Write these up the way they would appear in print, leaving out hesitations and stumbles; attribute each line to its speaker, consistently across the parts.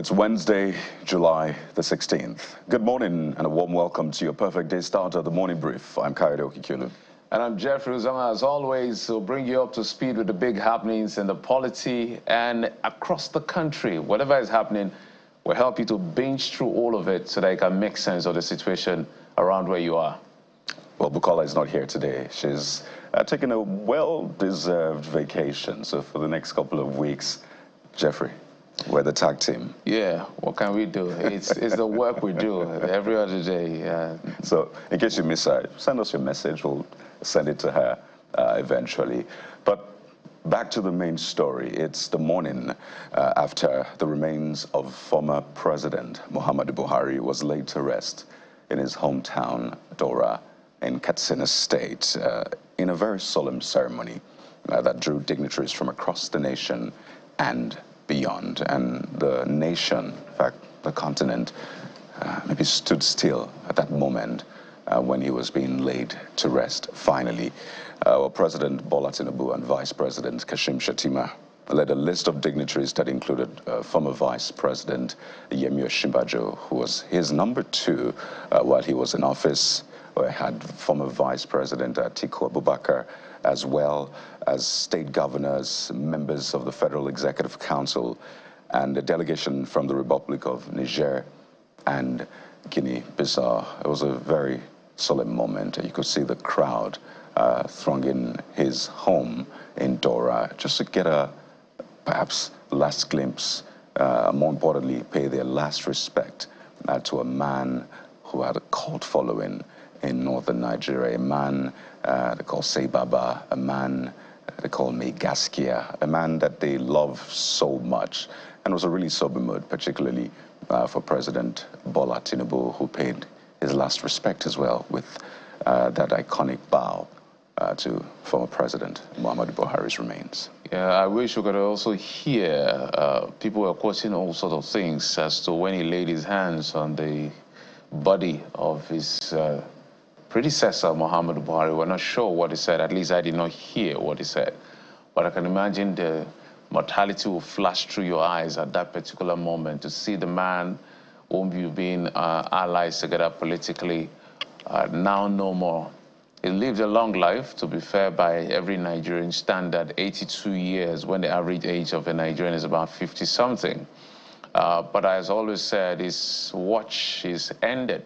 Speaker 1: It's Wednesday, July the 16th. Good morning and a warm welcome to your perfect day start of the morning brief. I'm Kayode Okikulu.
Speaker 2: And I'm Jeffrey Uzama, as always, to bring you up to speed with the big happenings in the polity and across the country. Whatever is happening, we'll help you to binge through all of it so that you can make sense of the situation around where you are.
Speaker 1: Well, Bukola is not here today. She's taking a well-deserved vacation. So for the next couple of weeks, Jeffrey, we're the tag team.
Speaker 2: Yeah, what can we do? It's the work we do every other day.
Speaker 1: So in case you miss her, send us your message. We'll send it to her eventually. But back to the main story. It's the morning after the remains of former President Muhammadu Buhari was laid to rest in his hometown, Dora, in Katsina State, in a very solemn ceremony that drew dignitaries from across the nation and beyond. And the nation, in fact, the continent, maybe stood still at that moment when he was being laid to rest, finally. President Bola Tinubu and Vice President Kashim Shettima led a list of dignitaries that included former Vice President Yemi Osinbajo, who was his number 2 while he was in office. We had former Vice President Atiku Abubakar, as well as state governors, members of the Federal Executive Council, and a delegation from the Republic of Niger and Guinea-Bissau. It was a very solemn moment. You could see the crowd thronging his home in Dora just to get a perhaps last glimpse, more importantly, pay their last respect to a man who had a cult following in northern Nigeria, a man they call Say Baba, a man they call Me Gaskia, a man that they love so much, and it was a really sober mood, particularly for President Bola Tinubu, who paid his last respect as well with that iconic bow to former President Muhammadu Buhari's remains.
Speaker 2: Yeah, I wish we could also hear people were quoting all sorts of things as to when he laid his hands on the body of his predecessor, Muhammadu Buhari. We're not sure what he said. At least I did not hear what he said. But I can imagine the mortality will flash through your eyes at that particular moment to see the man whom you've been allies together politically now no more. He lived a long life, to be fair, by every Nigerian standard, 82 years, when the average age of a Nigerian is about 50-something. But as always said, his watch is ended.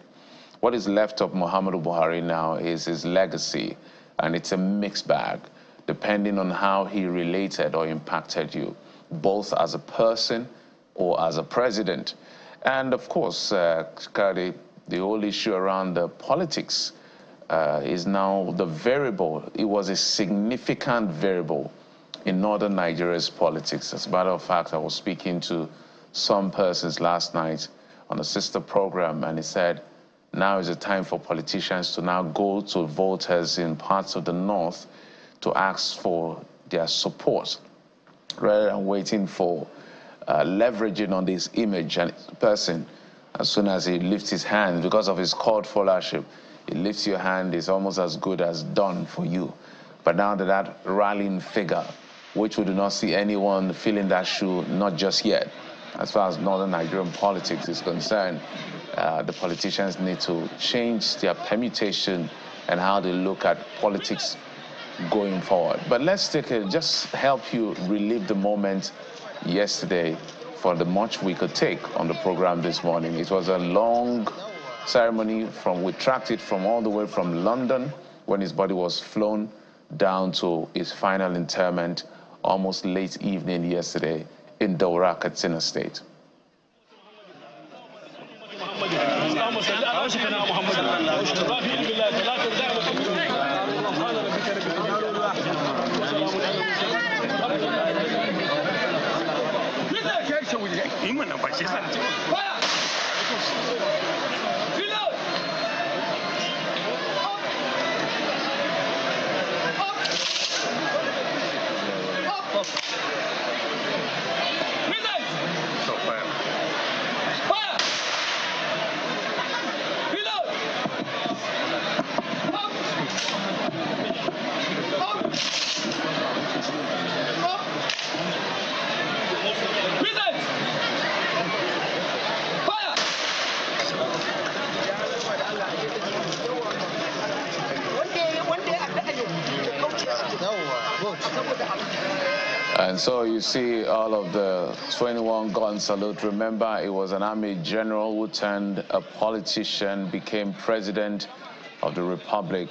Speaker 2: What is left of Muhammadu Buhari now is his legacy, and it's a mixed bag, depending on how he related or impacted you, both as a person or as a president. And of course, the whole issue around the politics is now the variable. It was a significant variable in northern Nigeria's politics. As a matter of fact, I was speaking to some persons last night on a sister program, and he said, now is the time for politicians to now go to voters in parts of the north to ask for their support, rather than waiting for leveraging on this image and person. As soon as he lifts his hand, because of his cult followership, he lifts your hand, is almost as good as done for you. But now that rallying figure, which we do not see anyone filling that shoe, not just yet, as far as northern Nigerian politics is concerned, the politicians need to change their permutation and how they look at politics going forward. But let's just help you relive the moment yesterday for the much we could take on the program this morning. It was a long ceremony. We tracked it from all the way from London, when his body was flown down to his final interment almost late evening yesterday in Dora, Katsina State. And so you see all of the 21-gun salute. Remember, it was an army general who turned a politician, became president of the republic,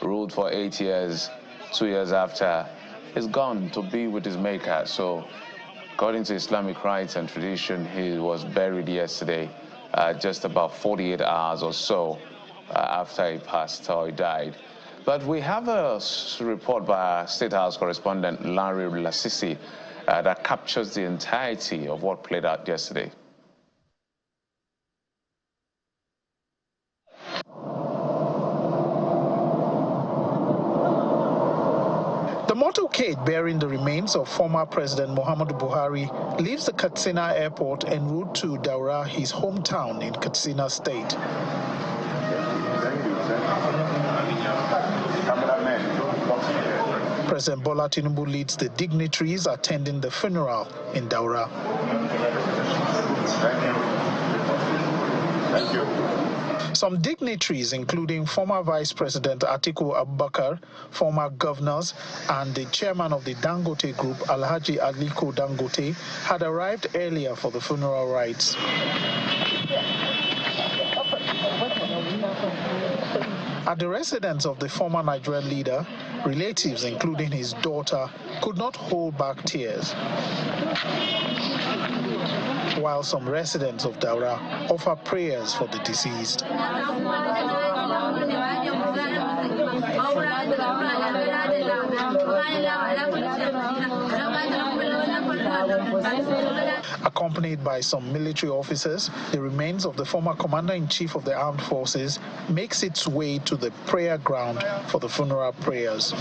Speaker 2: ruled for 8 years. 2 years after, he's gone to be with his maker. So according to Islamic rites and tradition, he was buried yesterday, just about 48 hours or so after he passed or he died. But we have a report by our State House correspondent, Larry Lasisi, that captures the entirety of what played out yesterday.
Speaker 3: The motorcade bearing the remains of former President Muhammadu Buhari leaves the Katsina airport en route to Daura, his hometown in Katsina State. President Bola Tinubu leads the dignitaries attending the funeral in Daura.
Speaker 1: Thank you.
Speaker 3: Some dignitaries, including former Vice President Atiku Abubakar, former governors, and the chairman of the Dangote Group, Alhaji Aliko Dangote, had arrived earlier for the funeral rites. At the residence of the former Nigerian leader, relatives, including his daughter, could not hold back tears, while some residents of Daura offer prayers for the deceased. Accompanied by some military officers, the remains of the former commander-in-chief of the armed forces makes its way to the prayer ground for the funeral prayers.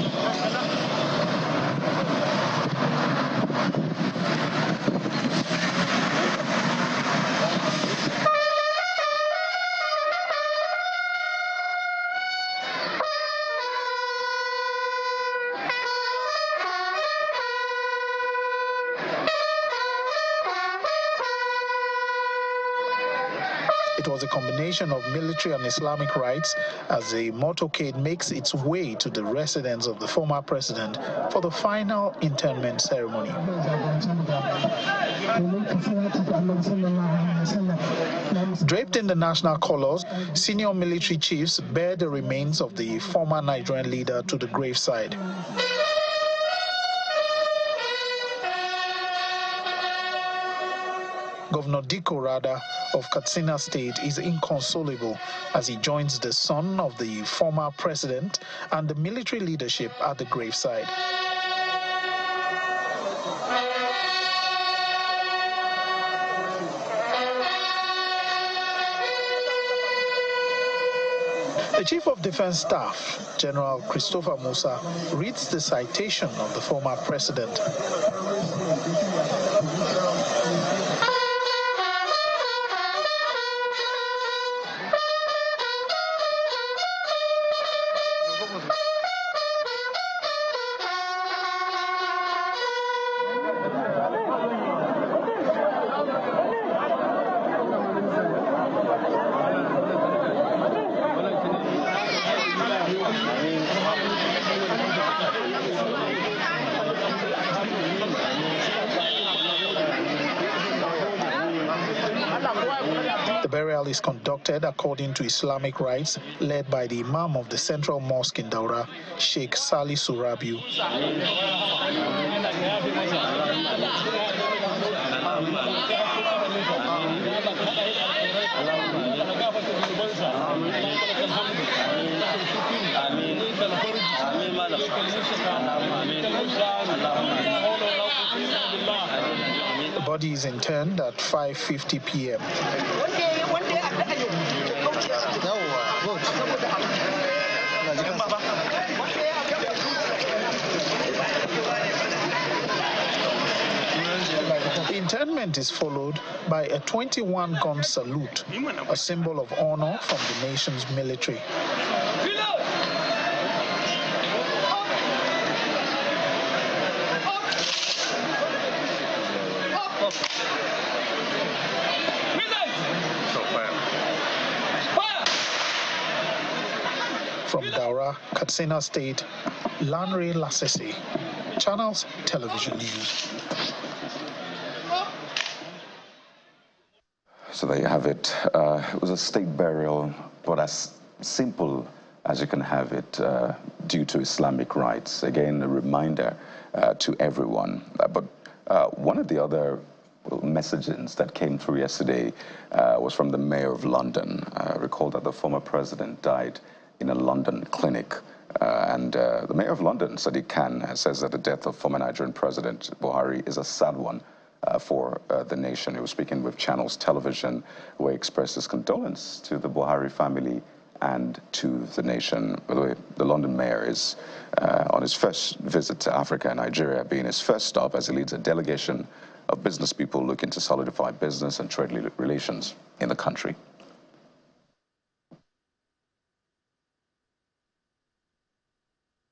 Speaker 3: It was a combination of military and Islamic rites as the motorcade makes its way to the residence of the former president for the final interment ceremony. Draped in the national colors, senior military chiefs bear the remains of the former Nigerian leader to the graveside. Governor Diko Rada of Katsina State is inconsolable as he joins the son of the former president and the military leadership at the graveside. The Chief of Defense Staff, General Christopher Musa, reads the citation of the former president. The burial is conducted according to Islamic rites, led by the Imam of the Central Mosque in Daura, Sheikh Salih Surabiu. The body is interned at 5:50 p.m. The interment is followed by a 21-gun salute, a symbol of honor from the nation's military. From Daura, Katsina State, Larry Lasisi, Channels Television News.
Speaker 1: So there you have it. It was a state burial, but as simple as you can have it due to Islamic rites. Again, a reminder to everyone. But one of the other messages that came through yesterday was from the Mayor of London. Recall that the former president died in a London clinic. And the Mayor of London, Sadiq Khan, says that the death of former Nigerian President Buhari is a sad one for the nation. He was speaking with Channels Television, where he expressed his condolence to the Buhari family and to the nation. By the way, the London mayor is on his first visit to Africa and Nigeria, being his first stop as he leads a delegation of business people looking to solidify business and trade relations in the country.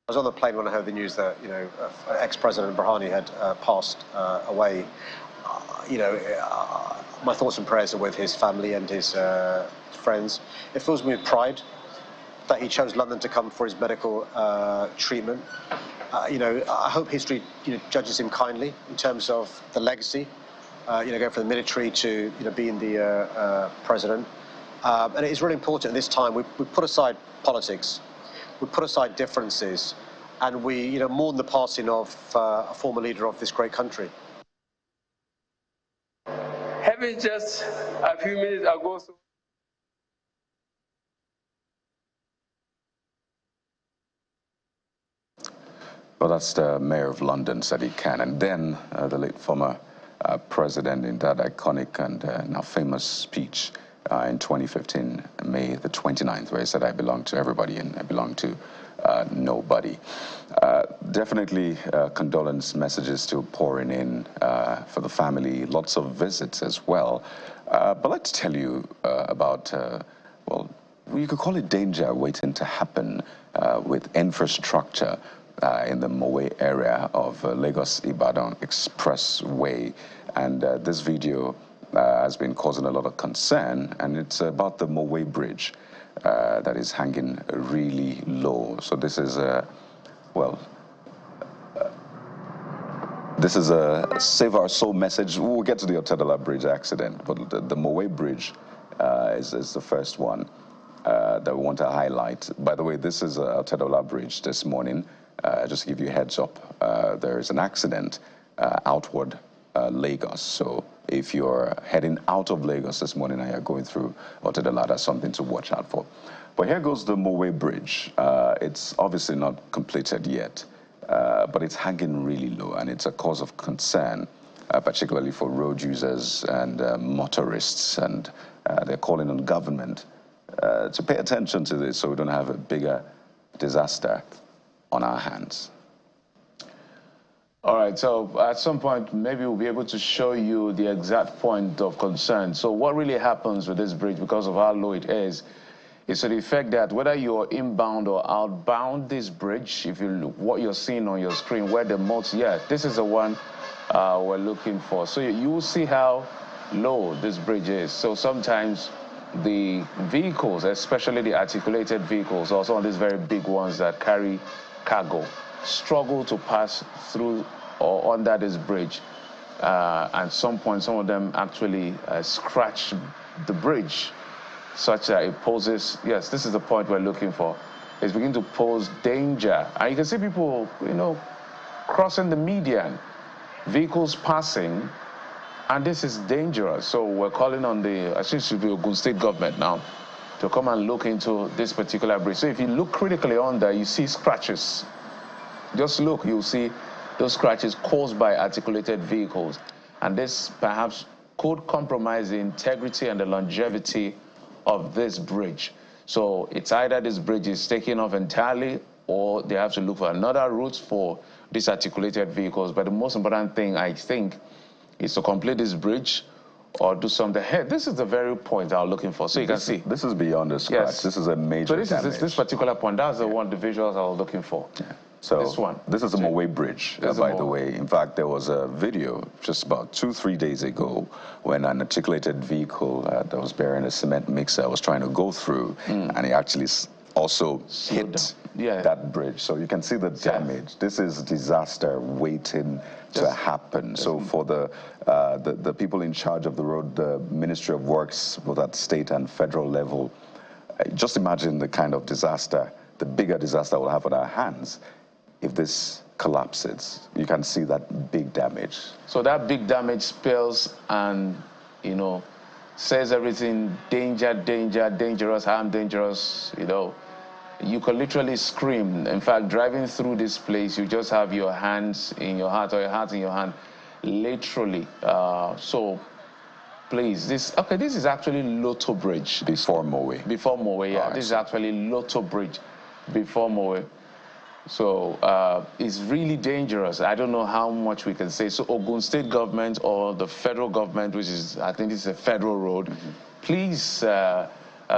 Speaker 4: I was on the plane when I heard the news that, ex-President Buhari had passed away. My thoughts and prayers are with his family and his friends. It fills me with pride that he chose London to come for his medical treatment. I hope history, judges him kindly in terms of the legacy. Going from the military to, being the president. And it is really important at this time. We put aside politics. We put aside differences, and we, mourn the passing of a former leader of this great country.
Speaker 5: Having just a few minutes ago.
Speaker 1: Well, that's the Mayor of London, Sadiq Khan, and then the late former president in that iconic and now famous speech in 2015, May the 29th, where he said, "I belong to everybody and I belong to nobody." Definitely condolence messages still pouring in for the family, lots of visits as well. But let's tell you about, well, you could call it danger waiting to happen with infrastructure in the Mowe area of Lagos-Ibadan Expressway. And this video has been causing a lot of concern, and it's about the Mowe Bridge that is hanging really low. So this is this is a save our soul message. We'll get to the Otedola Bridge accident, but the Mowe Bridge is the first one that we want to highlight. By the way, this is Otedola Bridge this morning. Just to give you a heads up, there is an accident outward Lagos. So if you're heading out of Lagos this morning and you're going through Otedola, that's something to watch out for. But here goes the Mowe Bridge. It's obviously not completed yet, but it's hanging really low, and it's a cause of concern, particularly for road users and motorists. And they're calling on government to pay attention to this so we don't have a bigger disaster on our hands.
Speaker 2: All right, so at some point, maybe we'll be able to show you the exact point of concern. So what really happens with this bridge, because of how low it is to the effect that whether you're inbound or outbound this bridge, if you look what you're seeing on your screen, where the most, this is the one we're looking for. So you will see how low this bridge is. So sometimes the vehicles, especially the articulated vehicles, or some of these very big ones that carry cargo, struggle to pass through or under this bridge. At some point, some of them actually scratch the bridge, such that it poses, this is the point we're looking for. It's beginning to pose danger. And you can see people, crossing the median, vehicles passing, and this is dangerous. So we're calling on the, I think it should be Ogun State government now, to come and look into this particular bridge. So if you look critically under, you see scratches. Just look, you'll see those scratches caused by articulated vehicles. And this perhaps could compromise the integrity and the longevity of this bridge. So it's either this bridge is taken off entirely, or they have to look for another route for these articulated vehicles. But the most important thing, I think, is to complete this bridge or do something. Hey, this is the very point I'm looking for. So you can see.
Speaker 1: This is beyond the scratch. Yes. This is a major damage.
Speaker 2: This particular point, that's the one, the visuals I was looking for. Yeah.
Speaker 1: So this is the Mowe Bridge, by the way. In fact, there was a video just about 2-3 days ago when an articulated vehicle that was bearing a cement mixer was trying to go through, and he actually also hit that bridge. So you can see the damage. This is disaster waiting to happen. So for the people in charge of the road, the Ministry of Works, both at state and federal level, just imagine the kind of disaster, the bigger disaster we'll have on our hands if this collapses. You can see that big damage. So that big damage spills and, you know, says everything, danger, danger, dangerous, harm, dangerous, you know. You could literally scream. In fact, driving through this place, you just have your hands in your heart or your heart in your hand, literally. So please, this is actually Lotto Bridge. Before Mowe. Before Mowe, yeah. Right, this is actually Lotto Bridge before Mowe. So it's really dangerous. I don't know how much we can say. So Ogun State government or the federal government, which is, I think this is a federal road, please,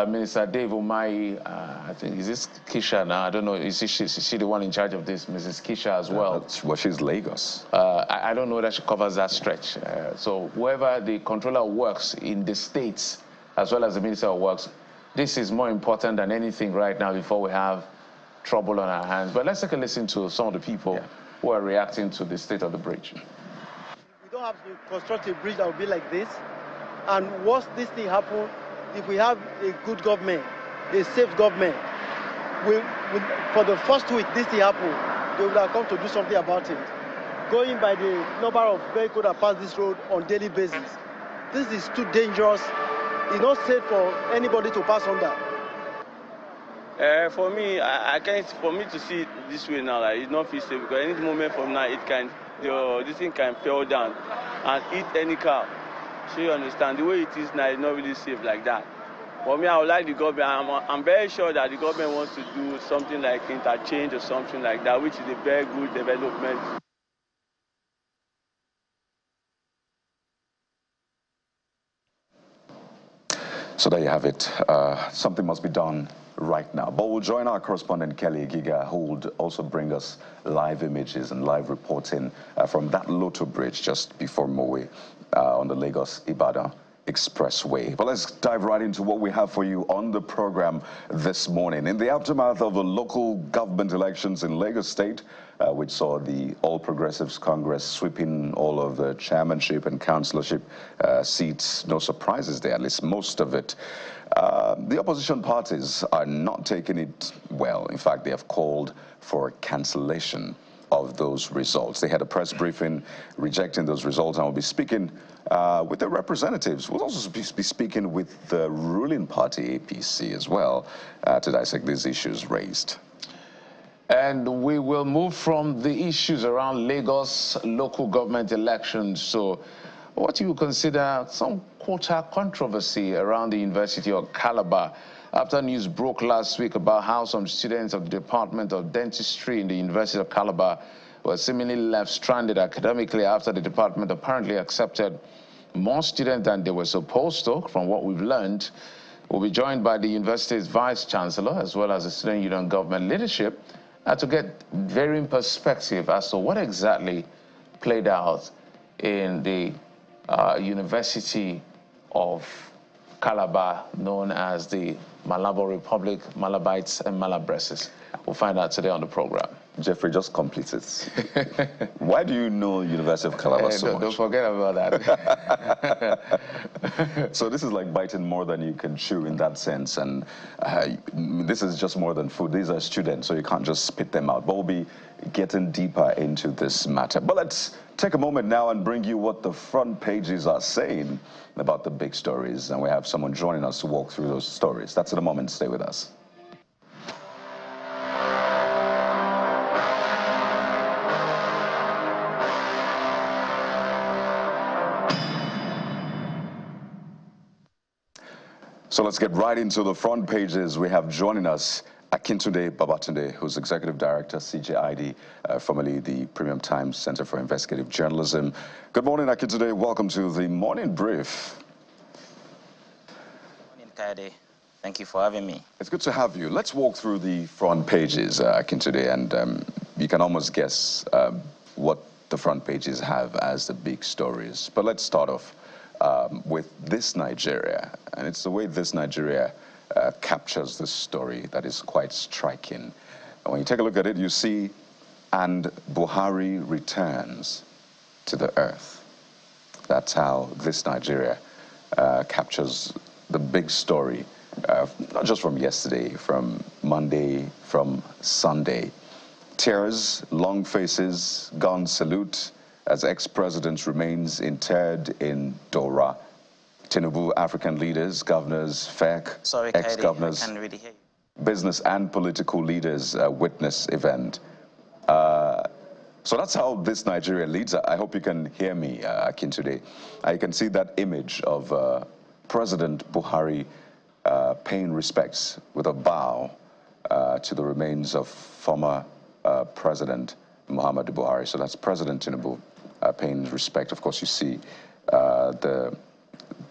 Speaker 1: Minister Dave Umahi, I think, is this Kisha now? I don't know. Is she the one in charge of this, Mrs. Kisha as well? Well, she's Lagos. I don't know that she covers that stretch. So whoever the controller works in the states, as well as the Minister of Works, this is more important than anything right now before we have trouble on our hands. But let's take a listen to some of the people who are reacting to the state of the bridge.
Speaker 6: We don't have to construct a bridge that will be like this. And once this thing happens, if we have a good government, a safe government, for the first week this thing happened, they would have come to do something about it. Going by the number of vehicles that pass this road on a daily basis, this is too dangerous. It's not safe for anybody to pass under.
Speaker 7: For me, I can't. For me to see it this way now, like, it's not feel safe because any moment from now, this thing can fall down and hit any car. So you understand the way it is now is not really safe like that. For me, I would like the government. I'm very sure that the government wants to do something like interchange or something like that, which is a very good development.
Speaker 1: So there you have it. Something must be done right now. But we'll join our correspondent Kelly Giga, who will also bring us live images and live reporting from that Lotto Bridge just before Mowe on the Lagos-Ibadan Expressway. But let's dive right into what we have for you on the program this morning. In the aftermath of the local government elections in Lagos State, which saw the All Progressives Congress sweeping all of the chairmanship and councillorship seats, no surprises there, at least most of it. The opposition parties are not taking it well. In fact, they have called for cancellation of those results. They had a press briefing rejecting those results, and will be speaking with their representatives. We'll also be speaking with the ruling party, APC, as well, to dissect these issues raised. And we will move from the issues around Lagos local government elections. So what you consider some quota controversy around the University of Calabar after news broke last week about how some students of the Department of Dentistry in the University of Calabar were seemingly left stranded academically after the department apparently accepted more students than they were supposed to, from what we've learned. We'll be joined by the university's vice chancellor as well as the student union government leadership to get varying perspective as to what exactly played out in the University of Calabar, known as the Malabo Republic, Malabites and Malabreses. We'll find out today on the program. Jeffrey, just complete it. Why do you know University of Calabar so much? Don't forget about that. So this is like biting more than you can chew in that sense. And this is just more than food. These are students, so you can't just spit them out. But we'll be getting deeper into this matter. But let's take a moment now and bring you what the front pages are saying about the big stories. And we have someone joining us to walk through those stories. That's in a moment. Stay with us. So let's get right into the front pages. We have joining us Akintunde Babatunde, who's Executive Director, CJID, formerly the Premium Times Center for Investigative Journalism. Good morning, Akintunde. Welcome to the Morning Brief.
Speaker 8: Good morning, Kaede. Thank you for having me.
Speaker 1: It's good to have you. Let's walk through the front pages, Akintunde, and you can almost guess what the front pages have as the big stories. But let's start off with This Nigeria, and it's the way This Nigeria captures this story that is quite striking. And when you take a look at it, you see, and Buhari returns to the earth. That's how this Nigeria captures the big story, not just from yesterday, from Monday, from Sunday. Tears, long faces, gun salute as ex-president remains interred in Dora. Tinubu, African leaders, governors, FEC, ex-governors,
Speaker 8: really hear you.
Speaker 1: Business and political leaders witness event. So that's how this Nigeria leads. I hope you can hear me, Akintoday. You can see that image of President Buhari paying respects with a bow to the remains of former President Muhammadu Buhari. So that's President Tinubu paying respect. Of course, you see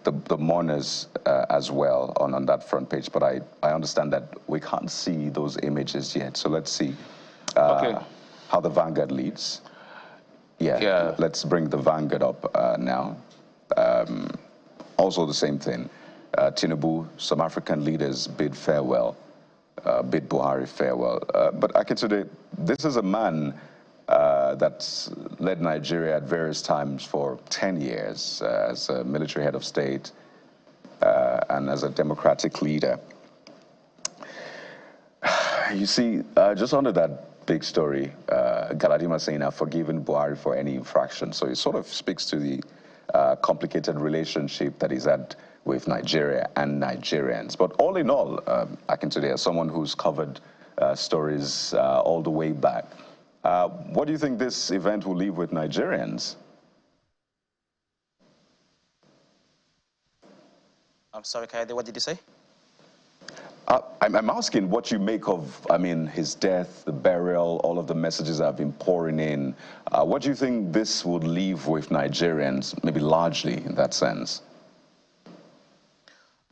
Speaker 1: the mourners as well on that front page, but I understand that we can't see those images yet. So let's see how the Vanguard leads. Yeah, let's bring the Vanguard up now. Also the same thing. Tinubu, some African leaders bid farewell, bid Buhari farewell. But Akintoday, this is a man that's led Nigeria at various times for 10 years as a military head of state and as a democratic leader. You see, just under that big story, Galadima saying, I've forgiven Buhari for any infraction. So it sort of speaks to the complicated relationship that he's had with Nigeria and Nigerians. But all in all, Akintoday, as someone who's covered stories all the way back, what do you think this event will leave with Nigerians?
Speaker 8: I'm sorry, Kayode, what did you say?
Speaker 1: I'm asking what you make of, I mean, his death, the burial, all of the messages that have been pouring in. What do you think this would leave with Nigerians, maybe largely in that sense?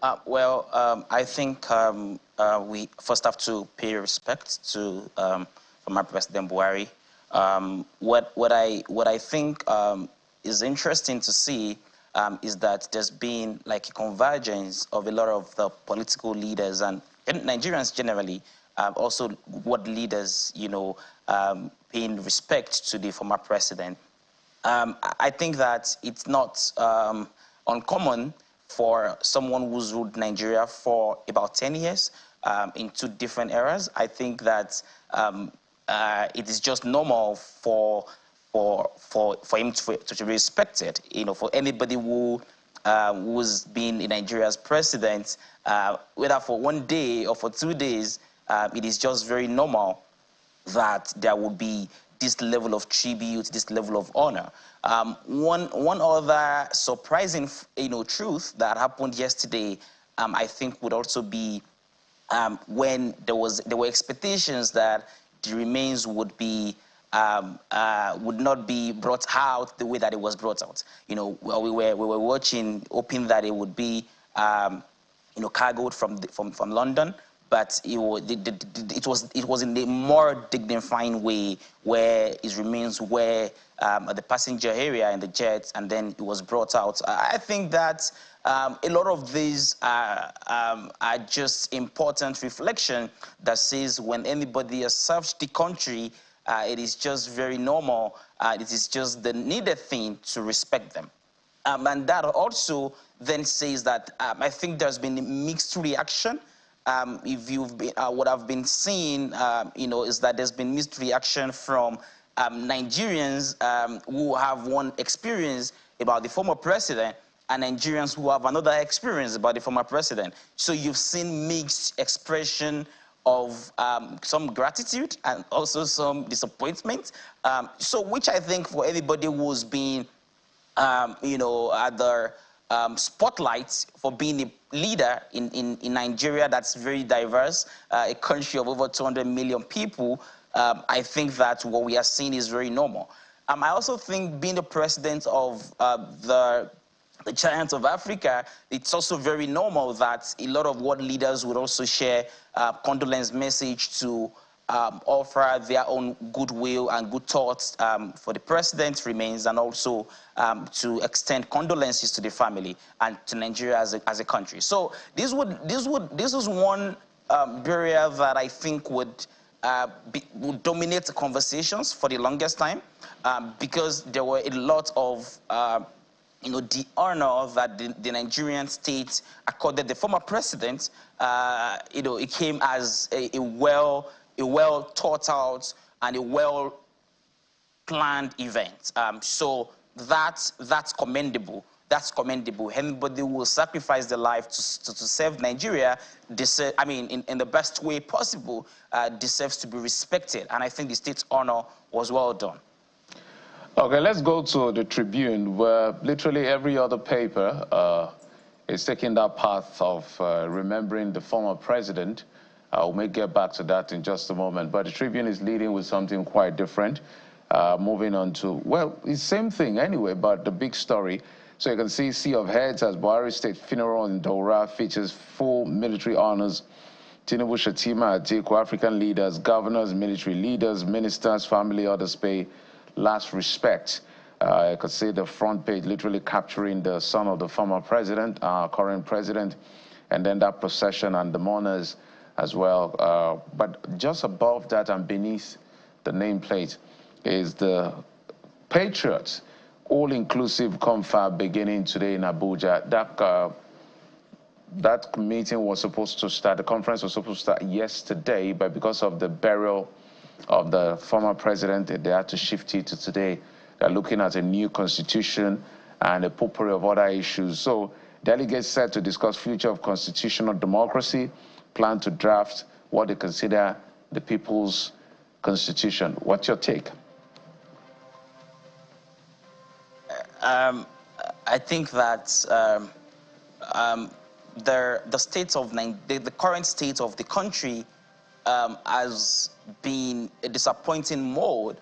Speaker 8: I think we first have to pay respect to former President Buhari. What I think is interesting to see is that there's been like a convergence of a lot of the political leaders and Nigerians generally, also what leaders, you know, paying respect to the former president. I think that it's not uncommon for someone who's ruled Nigeria for about 10 years in two different eras. I think that it is just normal for him to be respected. You know, for anybody who's been in Nigeria's president, whether for 1 day or for 2 days, it is just very normal that there would be this level of tribute, this level of honor. One other surprising, truth that happened yesterday, I think, would also be when there were expectations that the remains would not be brought out the way that it was brought out. You know, we were watching, hoping that it would be, cargoed from London. But it was in a more dignifying way where his remains were at the passenger area in the jet, and then it was brought out. I think that a lot of these are just important reflection that says when anybody has served the country, it is just very normal. It is just the needed thing to respect them. And that also then says that I think there's been a mixed reaction. If you've been, what I've been seeing, is that there's been mixed reaction from Nigerians who have one experience about the former president and Nigerians who have another experience about the former president. So you've seen mixed expression of some gratitude and also some disappointment. So which I think for anybody who's been, at the spotlight for being a leader in Nigeria that's very diverse, a country of over 200 million people, I think that what we are seeing is very normal. I also think being the president of the giant of Africa, it's also very normal that a lot of what leaders would also share condolence message to offer their own goodwill and good thoughts for the president remains, and also to extend condolences to the family and to Nigeria as a country. So this is one barrier that I think would dominate the conversations for the longest time, because there were a lot of the honor that the Nigerian state accorded the former president. It came as a well thought out and a well planned event. So that's commendable. That's commendable. Anybody who will sacrifice their life to serve Nigeria, in the best way possible, deserves to be respected. And I think the state's honor was well done.
Speaker 2: Okay, let's go to the Tribune, where literally every other paper is taking that path of remembering the former president. We may get back to that in just a moment, but the Tribune is leading with something quite different. Moving on to, well, it's the same thing anyway, but the big story. So you can see Sea of Heads as Buhari State Funeral in Daura features full military honors. Tinubu, Shatima, Atiku, African leaders, governors, military leaders, ministers, family, others pay last respect. I could see the front page literally capturing the son of the former president, current president, and then that procession and the mourners as well. But just above that and beneath the nameplate is the Patriots all-inclusive confab beginning today in Abuja. That meeting was supposed to start, the conference was supposed to start yesterday, but because of the burial of the former president, they had to shift it to today. They're looking at a new constitution and a potpourri of other issues. So delegates set to discuss future of constitutional democracy, plan to draft what they consider the people's constitution. What's your take?
Speaker 8: I think that the current state of the country has been a disappointing mode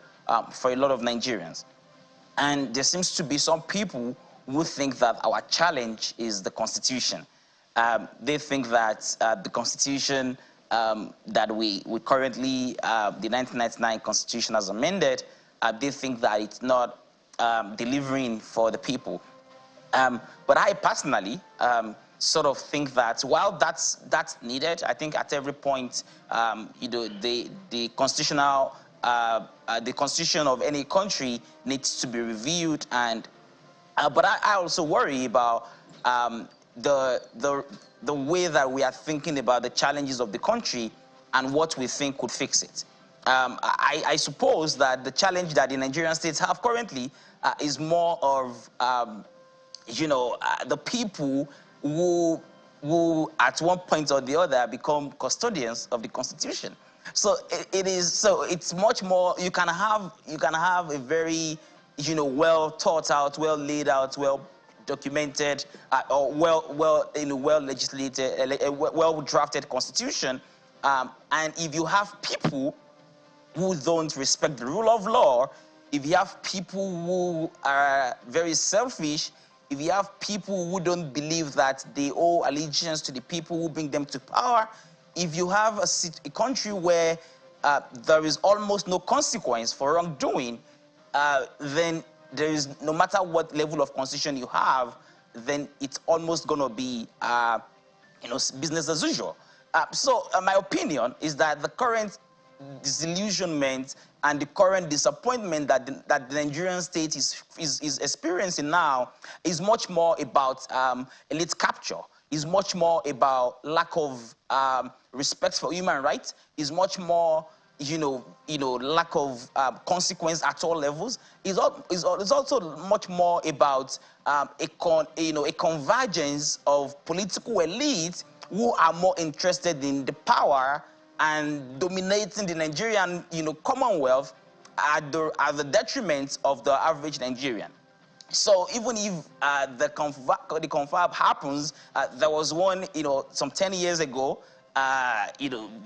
Speaker 8: for a lot of Nigerians. And there seems to be some people who think that our challenge is the Constitution. They think that the Constitution that we currently, the 1999 Constitution as amended, they think that it's not delivering for the people. But I personally sort of think that while that's needed, I think at every point, the constitution of any country needs to be reviewed. And but I also worry about the way that we are thinking about the challenges of the country and what we think could fix it. I suppose that the challenge that the Nigerian states have currently is more of the people who at one point or the other become custodians of the Constitution. So it's much more. You can have a very well thought out, well laid out, well documented, or well legislated, well drafted Constitution, and if you have people who don't respect the rule of law, if you have people who are very selfish, if you have people who don't believe that they owe allegiance to the people who bring them to power, if you have a country where there is almost no consequence for wrongdoing, then there is, no matter what level of constitution you have, then it's almost going to be business as usual. So my opinion is that the current disillusionment and the current disappointment that the Nigerian state is experiencing now is much more about elite capture, is much more about lack of respect for human rights, is much more lack of consequence at all levels. Is also much more about a convergence of political elites who are more interested in the power and dominating the Nigerian, Commonwealth at the detriment of the average Nigerian. So even if the confab happens, there was one, some 10 years ago, the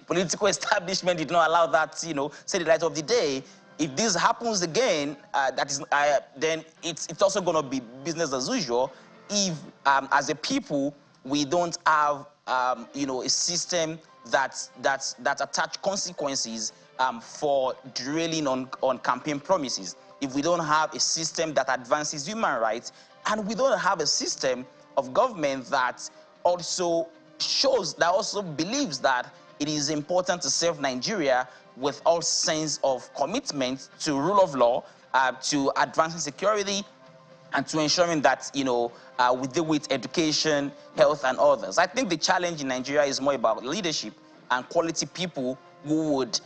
Speaker 8: political establishment did not allow that, see the light of the day. If this happens again, then it's also going to be business as usual if, as a people, we don't have a system that attach consequences for derailing on campaign promises, if we don't have a system that advances human rights, and we don't have a system of government that also believes that it is important to serve Nigeria with all sense of commitment to rule of law, to advancing security, and to ensuring that, we deal with education, health, and others. I think the challenge in Nigeria is more about leadership and quality people who would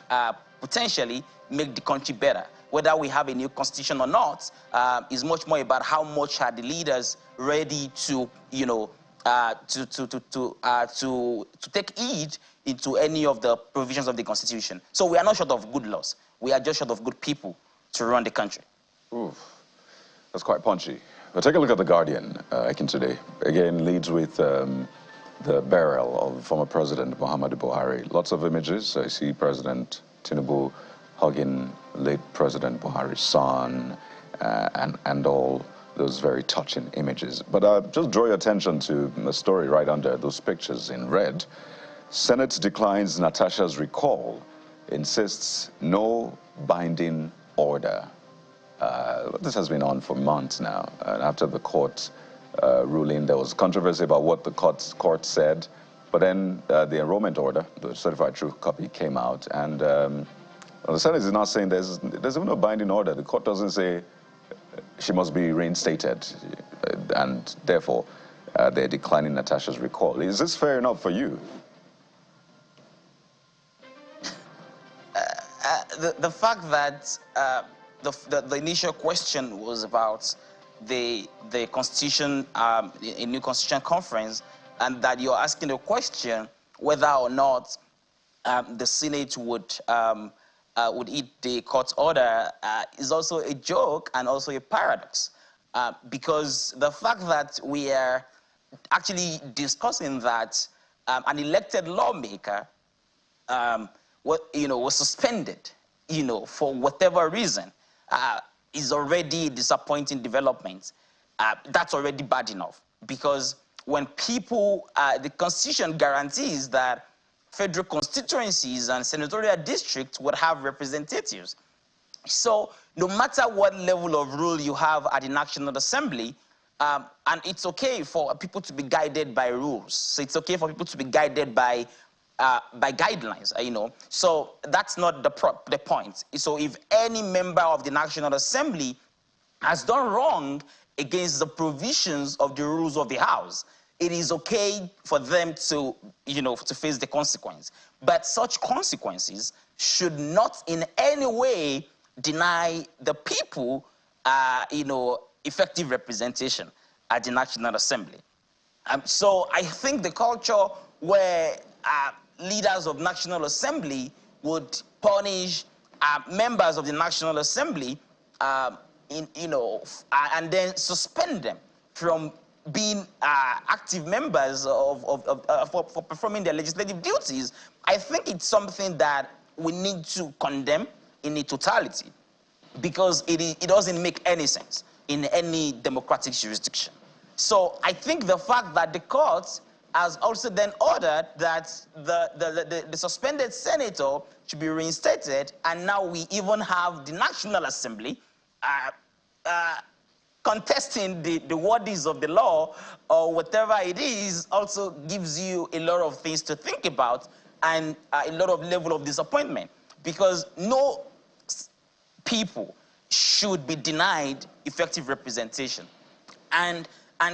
Speaker 8: potentially make the country better. Whether we have a new constitution or not is much more about how much are the leaders ready to, to take heed into any of the provisions of the constitution. So we are not short of good laws. We are just short of good people to run the country.
Speaker 1: Oof. That's quite punchy. But take a look at The Guardian, today. Again, leads with the burial of former President Muhammadu Buhari. Lots of images. I see President Tinubu hugging late President Buhari's son, and all those very touching images. But just draw your attention to the story right under those pictures in red. Senate declines Natasha's recall, insists no binding order. This has been on for months now. And after the court ruling, there was controversy about what the court said. But then the enrollment order, the certified true copy, came out. And the Senate is not saying there's even no binding order. The court doesn't say she must be reinstated. And therefore, they're declining Natasha's recall. Is this fair enough for you?
Speaker 8: The fact that the initial question was about the constitution, a new constitution conference, and that you're asking the question whether or not the Senate would eat the court order is also a joke and also a paradox, because the fact that we are actually discussing that an elected lawmaker was suspended, for whatever reason, is already a disappointing development. That's already bad enough, because when people, the Constitution guarantees that federal constituencies and senatorial districts would have representatives. So no matter what level of rule you have at the National Assembly, and it's okay for people to be guided by rules. So it's okay for people to be guided by guidelines, So that's not the point. So if any member of the National Assembly has done wrong against the provisions of the rules of the House, it is okay for them to, to face the consequence. But such consequences should not in any way deny the people, effective representation at the National Assembly. So I think the culture where leaders of National Assembly would punish members of the National Assembly, and then suspend them from being active members for performing their legislative duties, I think it's something that we need to condemn in its totality, because it doesn't make any sense in any democratic jurisdiction. So I think the fact that the court has also then ordered that the suspended senator should be reinstated, and now we even have the National Assembly contesting the wordings of the law or whatever it is, also gives you a lot of things to think about and a lot of level of disappointment, because no people should be denied effective representation. And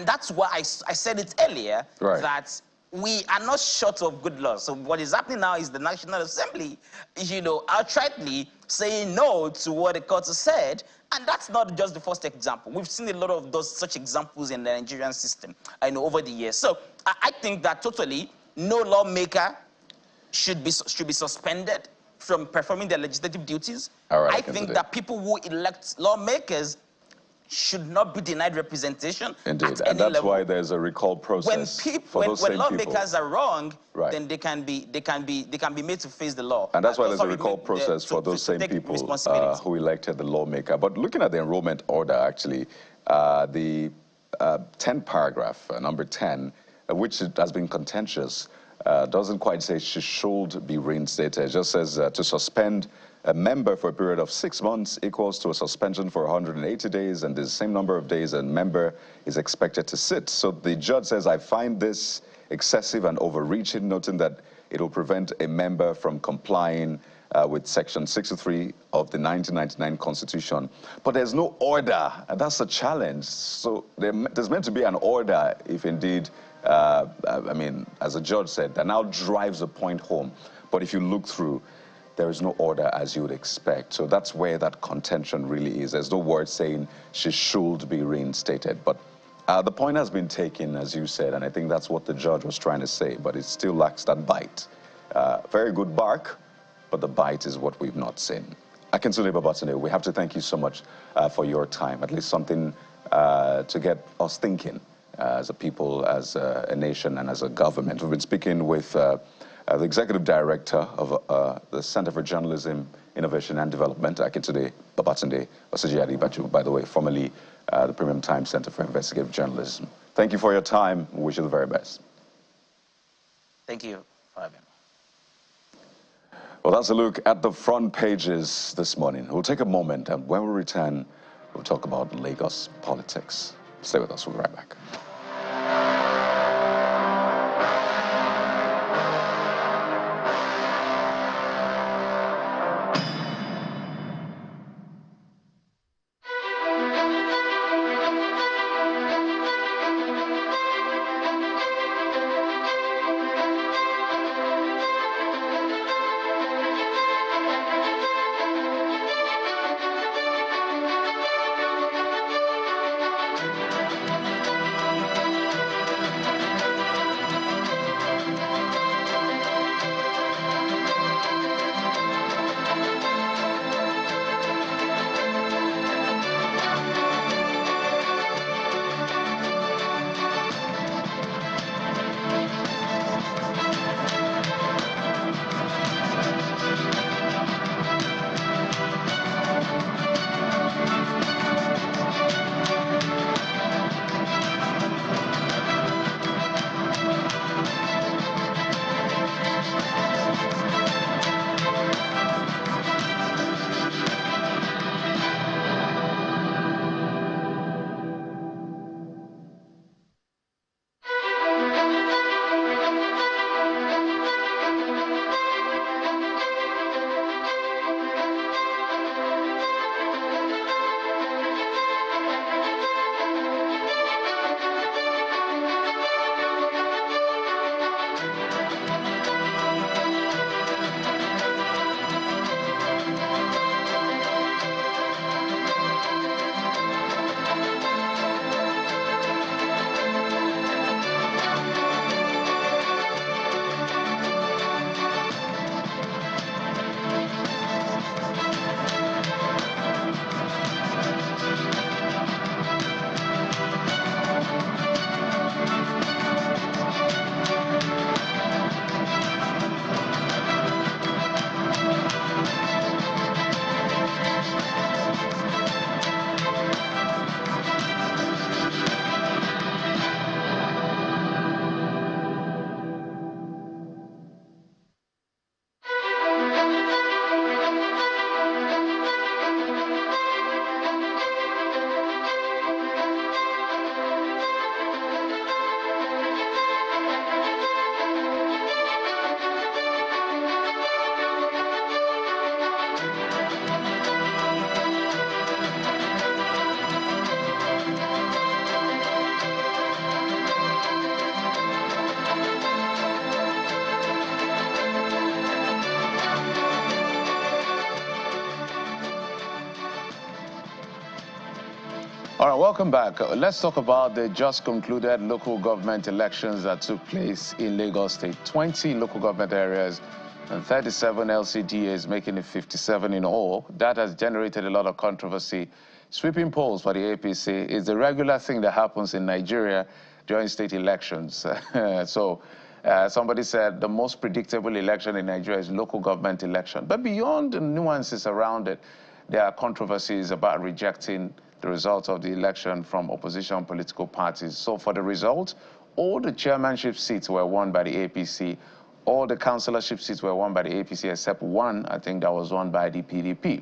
Speaker 8: that's why I said it earlier, right, that we are not short of good laws. So what is happening now is the National Assembly, outrightly saying no to what the court has said. And that's not just the first example. We've seen a lot of such examples in the Nigerian system, over the years. So I think that totally no lawmaker should be suspended from performing their legislative duties. All right, I think that people who elect lawmakers should not be denied representation. Indeed, and that's level.
Speaker 1: Why there's a recall process.
Speaker 8: When lawmakers are wrong, right, then they can be made to face the law.
Speaker 1: And that's why there's a recall process for those same people who elected the lawmaker. But looking at the enrollment order, actually, the 10th paragraph, number 10, which has been contentious, doesn't quite say she should be reinstated. It just says to suspend a member for a period of 6 months equals to a suspension for 180 days, and the same number of days a member is expected to sit. So the judge says, I find this excessive and overreaching, noting that it will prevent a member from complying with Section 63 of the 1999 Constitution. But there's no order, and that's a challenge. So there's meant to be an order if indeed, I mean, as the judge said, that now drives the point home. But if you look through, there is no order as you would expect. So that's where that contention really is. There's no word saying she should be reinstated. But the point has been taken, as you said, and I think that's what the judge was trying to say, but it still lacks that bite. Very good bark, but the bite is what we've not seen. Akintunde Babatunde, we have to thank you so much for your time, at least something to get us thinking as a people, as a nation, and as a government. We've been speaking with the Executive Director of the Center for Journalism, Innovation and Development, Akintunde Babatunde Osejia-Adibaju, by the way, formerly the Premium Times Center for Investigative Journalism. Thank you for your time. We wish you the very best.
Speaker 8: Thank you for having me.
Speaker 1: Well, that's a look at the front pages this morning. We'll take a moment, and when we return, we'll talk about Lagos politics. Stay with us. We'll be right back.
Speaker 2: All right, welcome back. Let's talk about the just concluded local government elections that took place in Lagos State. 20 local government areas and 37 LCDAs, making it 57 in all. That has generated a lot of controversy. Sweeping polls for the APC is the regular thing that happens in Nigeria during state elections. Somebody said the most predictable election in Nigeria is local government election. But beyond the nuances around it, there are controversies about rejecting the results of the election from opposition political parties. So for the result, all the chairmanship seats were won by the APC. All the councillorship seats were won by the APC except one, I think, that was won by the PDP.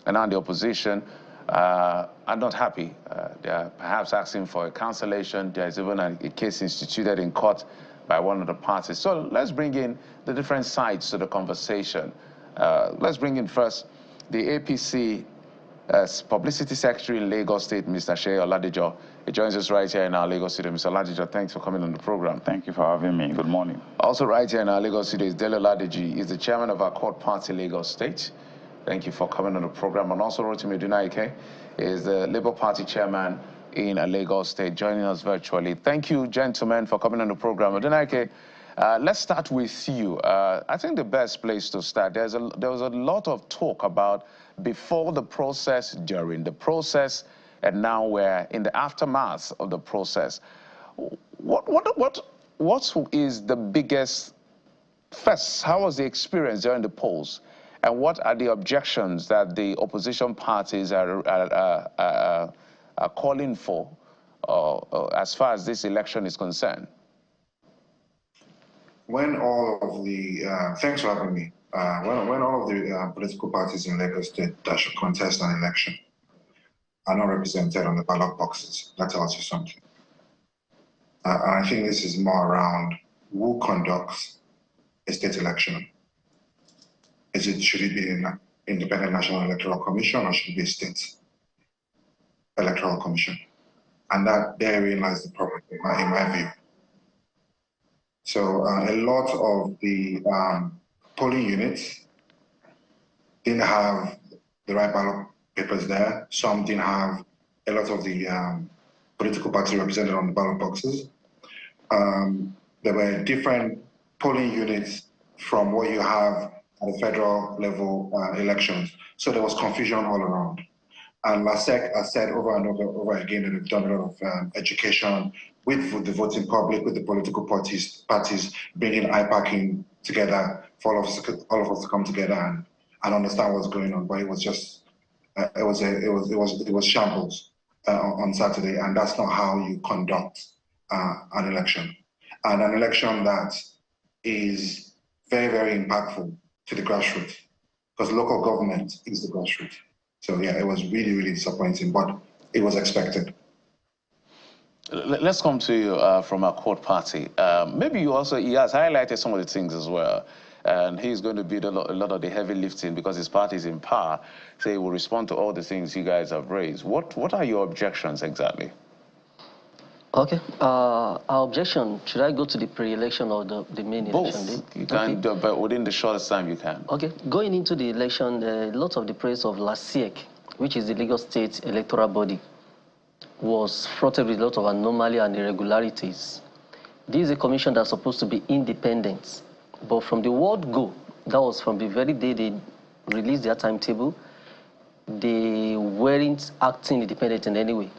Speaker 2: And now the opposition are not happy. They are perhaps asking for a cancellation. There's even a case instituted in court by one of the parties. So let's bring in the different sides to the conversation. Let's bring in first the APC Publicity Secretary in Lagos State, Mr. Shey Oladijo. He joins us right here in our Lagos studio. Mr. Oladijo, thanks for coming on the program.
Speaker 9: Thank you for having me. Good morning.
Speaker 2: Also right here in our Lagos studio is Dele Oladeji. He's the chairman of our court party, Lagos State. Thank you for coming on the program. And also Rotimi Odunaike is the Labour Party chairman in Lagos State, joining us virtually. Thank you, gentlemen, for coming on the program. Odunaike, let's start with you. I think the best place to start, there was a lot of talk about before the process, during the process, and now we're in the aftermath of the process. What is the biggest, first, how was the experience during the polls? And what are the objections that the opposition parties are calling for as far as this election is concerned?
Speaker 10: When all of the, thanks for having me. When all of the political parties in Lagos State that should contest an election are not represented on the ballot boxes, that tells you something. And I think this is more around who conducts a state election. Should it be an independent National Electoral Commission or should it be a state electoral commission? And that therein lies the problem, in my view. So a lot of the polling units didn't have the right ballot papers there. Some didn't have a lot of the political parties represented on the ballot boxes. There were different polling units from what you have at the federal level elections. So there was confusion all around. And LASEC has said over and over again that they've done a lot of education with the voting public, with the political parties bringing IPAC together for all of us to come together and understand what's going on. But it was just, it was shambles on Saturday, and that's not how you conduct an election. And an election that is very, very impactful to the grassroots, because local government is the grassroots. So yeah, it was really, really disappointing, but it was expected.
Speaker 2: Let's come to you from our court party. Maybe he has highlighted some of the things as well, and he's going to do a lot of the heavy lifting because his party is in power, so he will respond to all the things you guys have raised. What are your objections exactly?
Speaker 11: Okay. Our objection, should I go to the pre-election or the main election?
Speaker 2: Both. You can, okay. But within the shortest time you can.
Speaker 11: Okay. Going into the election, a lot of the praise of LASEC, which is the Lagos State electoral body, was fraught with a lot of anomaly and irregularities. This is a commission that's supposed to be independent. But from the word go, that was from the very day they released their timetable, they weren't acting independent in any way.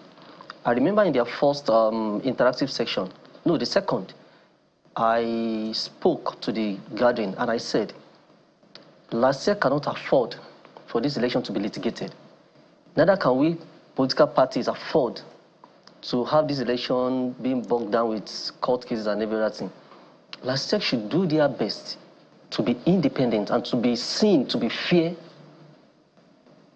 Speaker 11: I remember in their first interactive section, no, the second, I spoke to the gathering and I said, last year cannot afford for this election to be litigated. Neither can we political parties afford to have this election being bogged down with court cases and everything. Last year should do their best to be independent and to be seen to be fair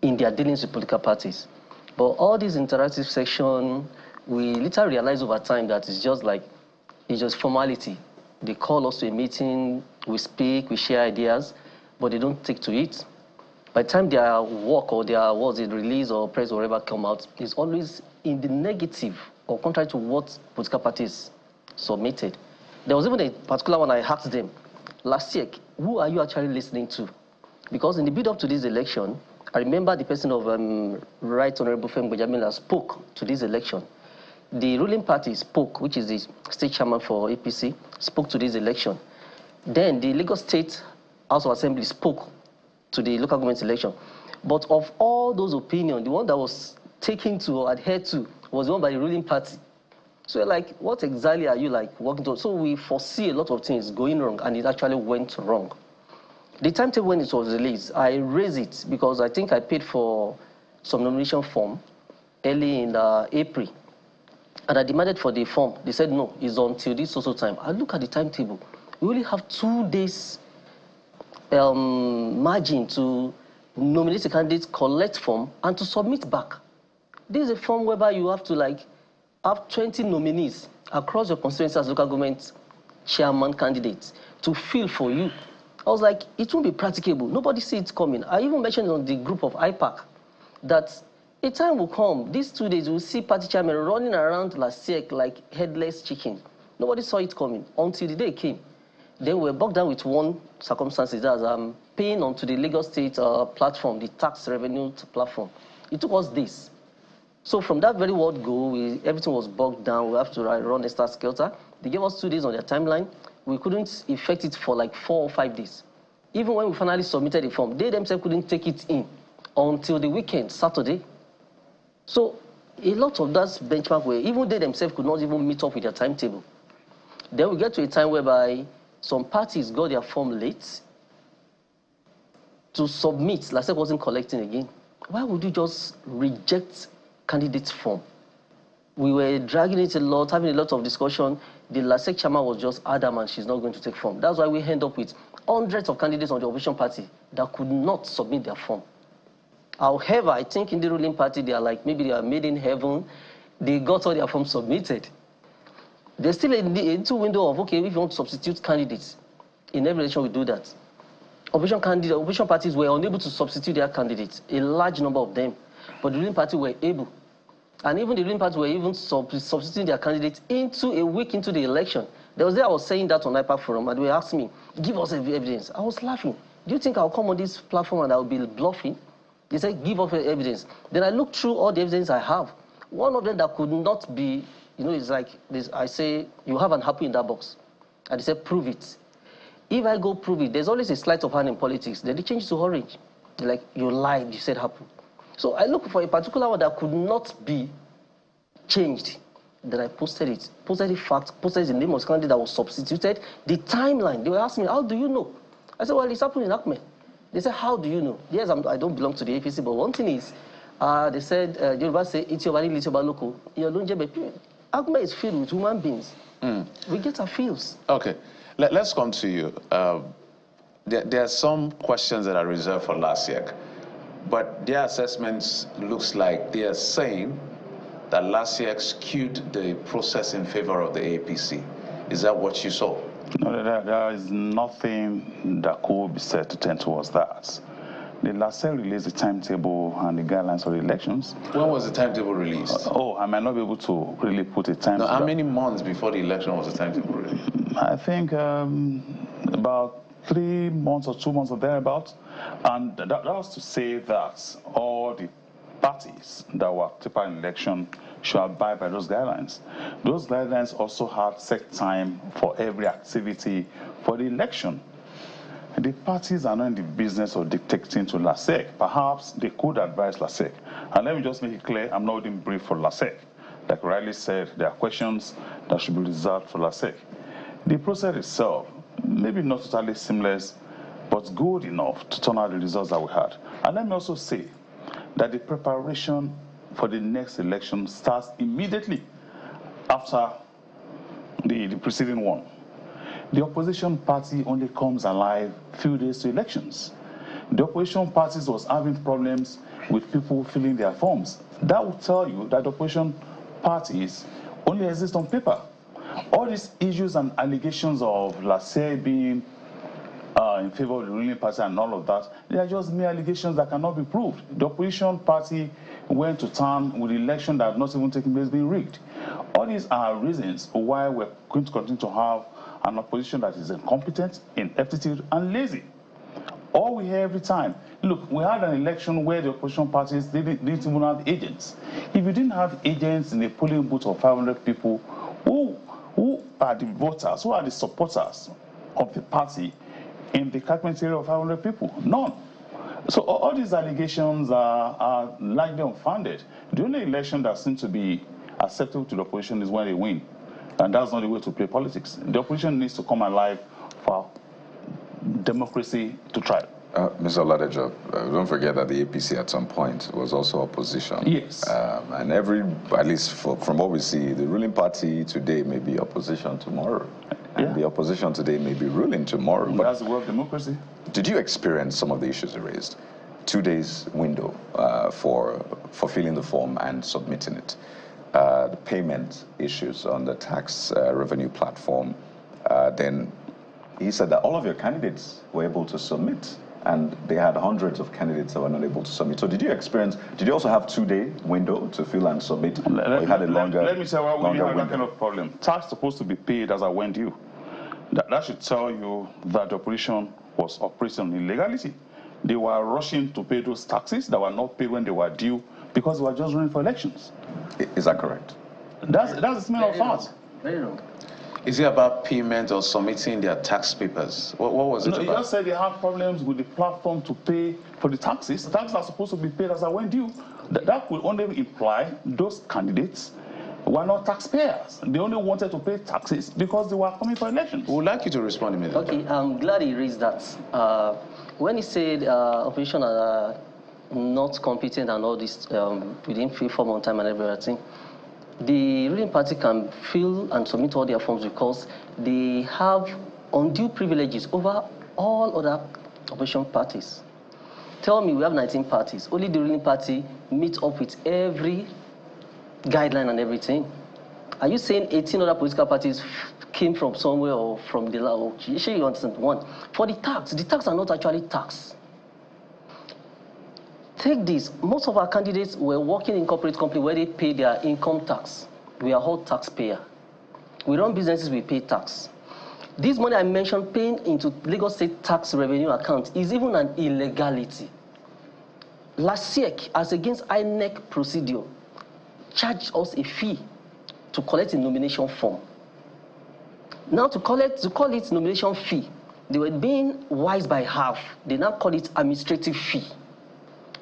Speaker 11: in their dealings with political parties. But all this interactive section, we literally realize over time that it's just formality. They call us to a meeting, we speak, we share ideas, but they don't take to it. By the time their work or their release or press or whatever come out, it's always in the negative or contrary to what political parties submitted. There was even a particular one I asked them, last year, who are you actually listening to? Because in the build-up to this election, I remember the person of Right Honorable Femi Gbejamila spoke to this election. The ruling party spoke, which is the state chairman for APC, spoke to this election. Then the Lagos State House of Assembly spoke to the local government election. But of all those opinions, the one that was taken to or adhered to was the one by the ruling party. So like, what exactly are you working towards? So we foresee a lot of things going wrong, and it actually went wrong. The timetable when it was released, I raised it because I think I paid for some nomination form early in April. And I demanded for the form. They said, no, it's until this social time. I look at the timetable. We only have 2 days margin to nominate a candidate, collect form, and to submit back. This is a form whereby you have to have 20 nominees across your constituency as local government chairman candidates to fill for you. I was like, it won't be practicable. Nobody sees it coming. I even mentioned on the group of IPAC that a time will come, these 2 days, we'll see party chairman running around LASEC like headless chicken. Nobody saw it coming until the day came. Then we were bogged down with one circumstance, that's paying onto the Lagos State platform, the tax revenue platform. It took us days. So from that very word go, everything was bogged down. We have to run a skelter. They gave us 2 days on their timeline. We couldn't effect it for like 4 or 5 days. Even when we finally submitted the form, they themselves couldn't take it in until the weekend, Saturday. So a lot of that benchmark where even they themselves could not even meet up with their timetable. Then we get to a time whereby some parties got their form late to submit. LASEC wasn't collecting again. Why would you just reject candidate's form? We were dragging it a lot, having a lot of discussion. The LASEC chairman was just adamant she's not going to take form. That's why we end up with hundreds of candidates on the opposition party that could not submit their form. However, I think in the ruling party, they are like, maybe they are made in heaven. They got all their forms submitted. There's still a 2 window of, okay, if you want to substitute candidates, in every election we do that. Opposition parties were unable to substitute their candidates, a large number of them. But the ruling party were able. And even the ruling party were even substituting their candidates into a week into the election. There was I was saying that on IPAC forum, and they asked me, give us evidence. I was laughing. Do you think I'll come on this platform and I'll be bluffing? They said, give us evidence. Then I looked through all the evidence I have. One of them that could not be, it's like this. I say, you have an apple in that box. And they said, prove it. If I go prove it, there's always a sleight of hand in politics. Then they change it to orange. They're like, you lied, you said apple. So I looked for a particular one that could not be changed. Then I posted it. Posted the fact, posted the name of the candidate that was substituted, the timeline. They were asking me, how do you know? I said, well, it's happening in Akme. They said, how do you know? Yes, I don't belong to the APC, but one thing is, they said, Yoruba say, it's your body, it's your local. Akme is filled with human beings. We get our feels.
Speaker 2: Okay, let's come to you. There are some questions that are reserved for LASEC, but their assessments looks like they are saying that LASEC skewed the process in favor of the APC. Is that what you saw?
Speaker 9: No, there is nothing that could be said to tend towards that. The LASEC released the timetable and the guidelines for the elections.
Speaker 2: When was the timetable released?
Speaker 9: I might not be able to really put a time.
Speaker 2: No, how many months before the election was the timetable released?
Speaker 9: I think about 3 months or 2 months or thereabouts. And that was to say that all the parties that were taking an election should abide by those guidelines. Those guidelines also have set time for every activity for the election. The parties are not in the business of dictating to LASEC. Perhaps they could advise LASEC. And let me just make it clear, I'm not in brief for LASEC. Like Riley said, there are questions that should be reserved for LASEC. The process itself, maybe not totally seamless, but good enough to turn out the results that we had. And let me also say that the preparation for the next election starts immediately after the preceding one. The opposition party only comes alive a few days to elections. The opposition parties was having problems with people filling their forms. That would tell you that opposition parties only exist on paper. All these issues and allegations of LASEC being in favor of the ruling party and all of that, they are just mere allegations that cannot be proved. The opposition party went to town with the election that had not even taken place being rigged. All these are reasons why we're going to continue to have an opposition that is incompetent, ineptitude, and lazy. All we hear every time, look, we had an election where the opposition parties didn't even have agents. If you didn't have agents in a polling booth of 500 people, who are the voters, who are the supporters of the party in the catchment area of 500 people? None. So all these allegations are largely unfounded. The only election that seems to be acceptable to the opposition is when they win. And that's not the way to play politics. The opposition needs to come alive for democracy to thrive.
Speaker 1: Mr. Oladejo, don't forget that the APC at some point was also opposition.
Speaker 9: Yes.
Speaker 1: And at least from what we see, the ruling party today may be opposition tomorrow. And the opposition today may be ruling tomorrow.
Speaker 9: But that's the way of democracy.
Speaker 1: Did you experience some of the issues you raised? 2 days window for filling the form and submitting it. The payment issues on the tax revenue platform. Then he said that all of your candidates were able to submit, and they had hundreds of candidates that were not able to submit. So did you also have 2-day window to fill and submit? Or you had a longer?
Speaker 9: Let me say why we have that kind of problem. Tax supposed to be paid as I went due. That should tell you that the opposition was operating in illegality. They were rushing to pay those taxes that were not paid when they were due because they were just running for elections.
Speaker 1: Is that correct?
Speaker 9: That's the smell of fact.
Speaker 11: Very wrong.
Speaker 2: Is it about payment or submitting their tax papers? What was it about?
Speaker 9: You just said they have problems with the platform to pay for the taxes. Taxes are supposed to be paid as I went due. That will only imply those candidates were not taxpayers. They only wanted to pay taxes because they were coming for elections.
Speaker 2: We would like you to respond immediately.
Speaker 11: Okay, I'm glad he raised that. When he said opposition are not competent and all this within 3-4 months time and everything, the ruling party can fill and submit all their forms because they have undue privileges over all other opposition parties. Tell me, we have 19 parties. Only the ruling party meets up with every guideline and everything. Are you saying 18 other political parties came from somewhere or from the law? Sure, you understand one. For the tax are not actually tax. Take this, most of our candidates were working in corporate companies where they pay their income tax. We are all taxpayer. We run businesses, we pay tax. This money I mentioned, paying into Lagos State tax revenue account is even an illegality. LASIEC, as against INEC procedure, charged us a fee to collect a nomination form. Now to call it nomination fee, they were being wise by half. They now call it administrative fee.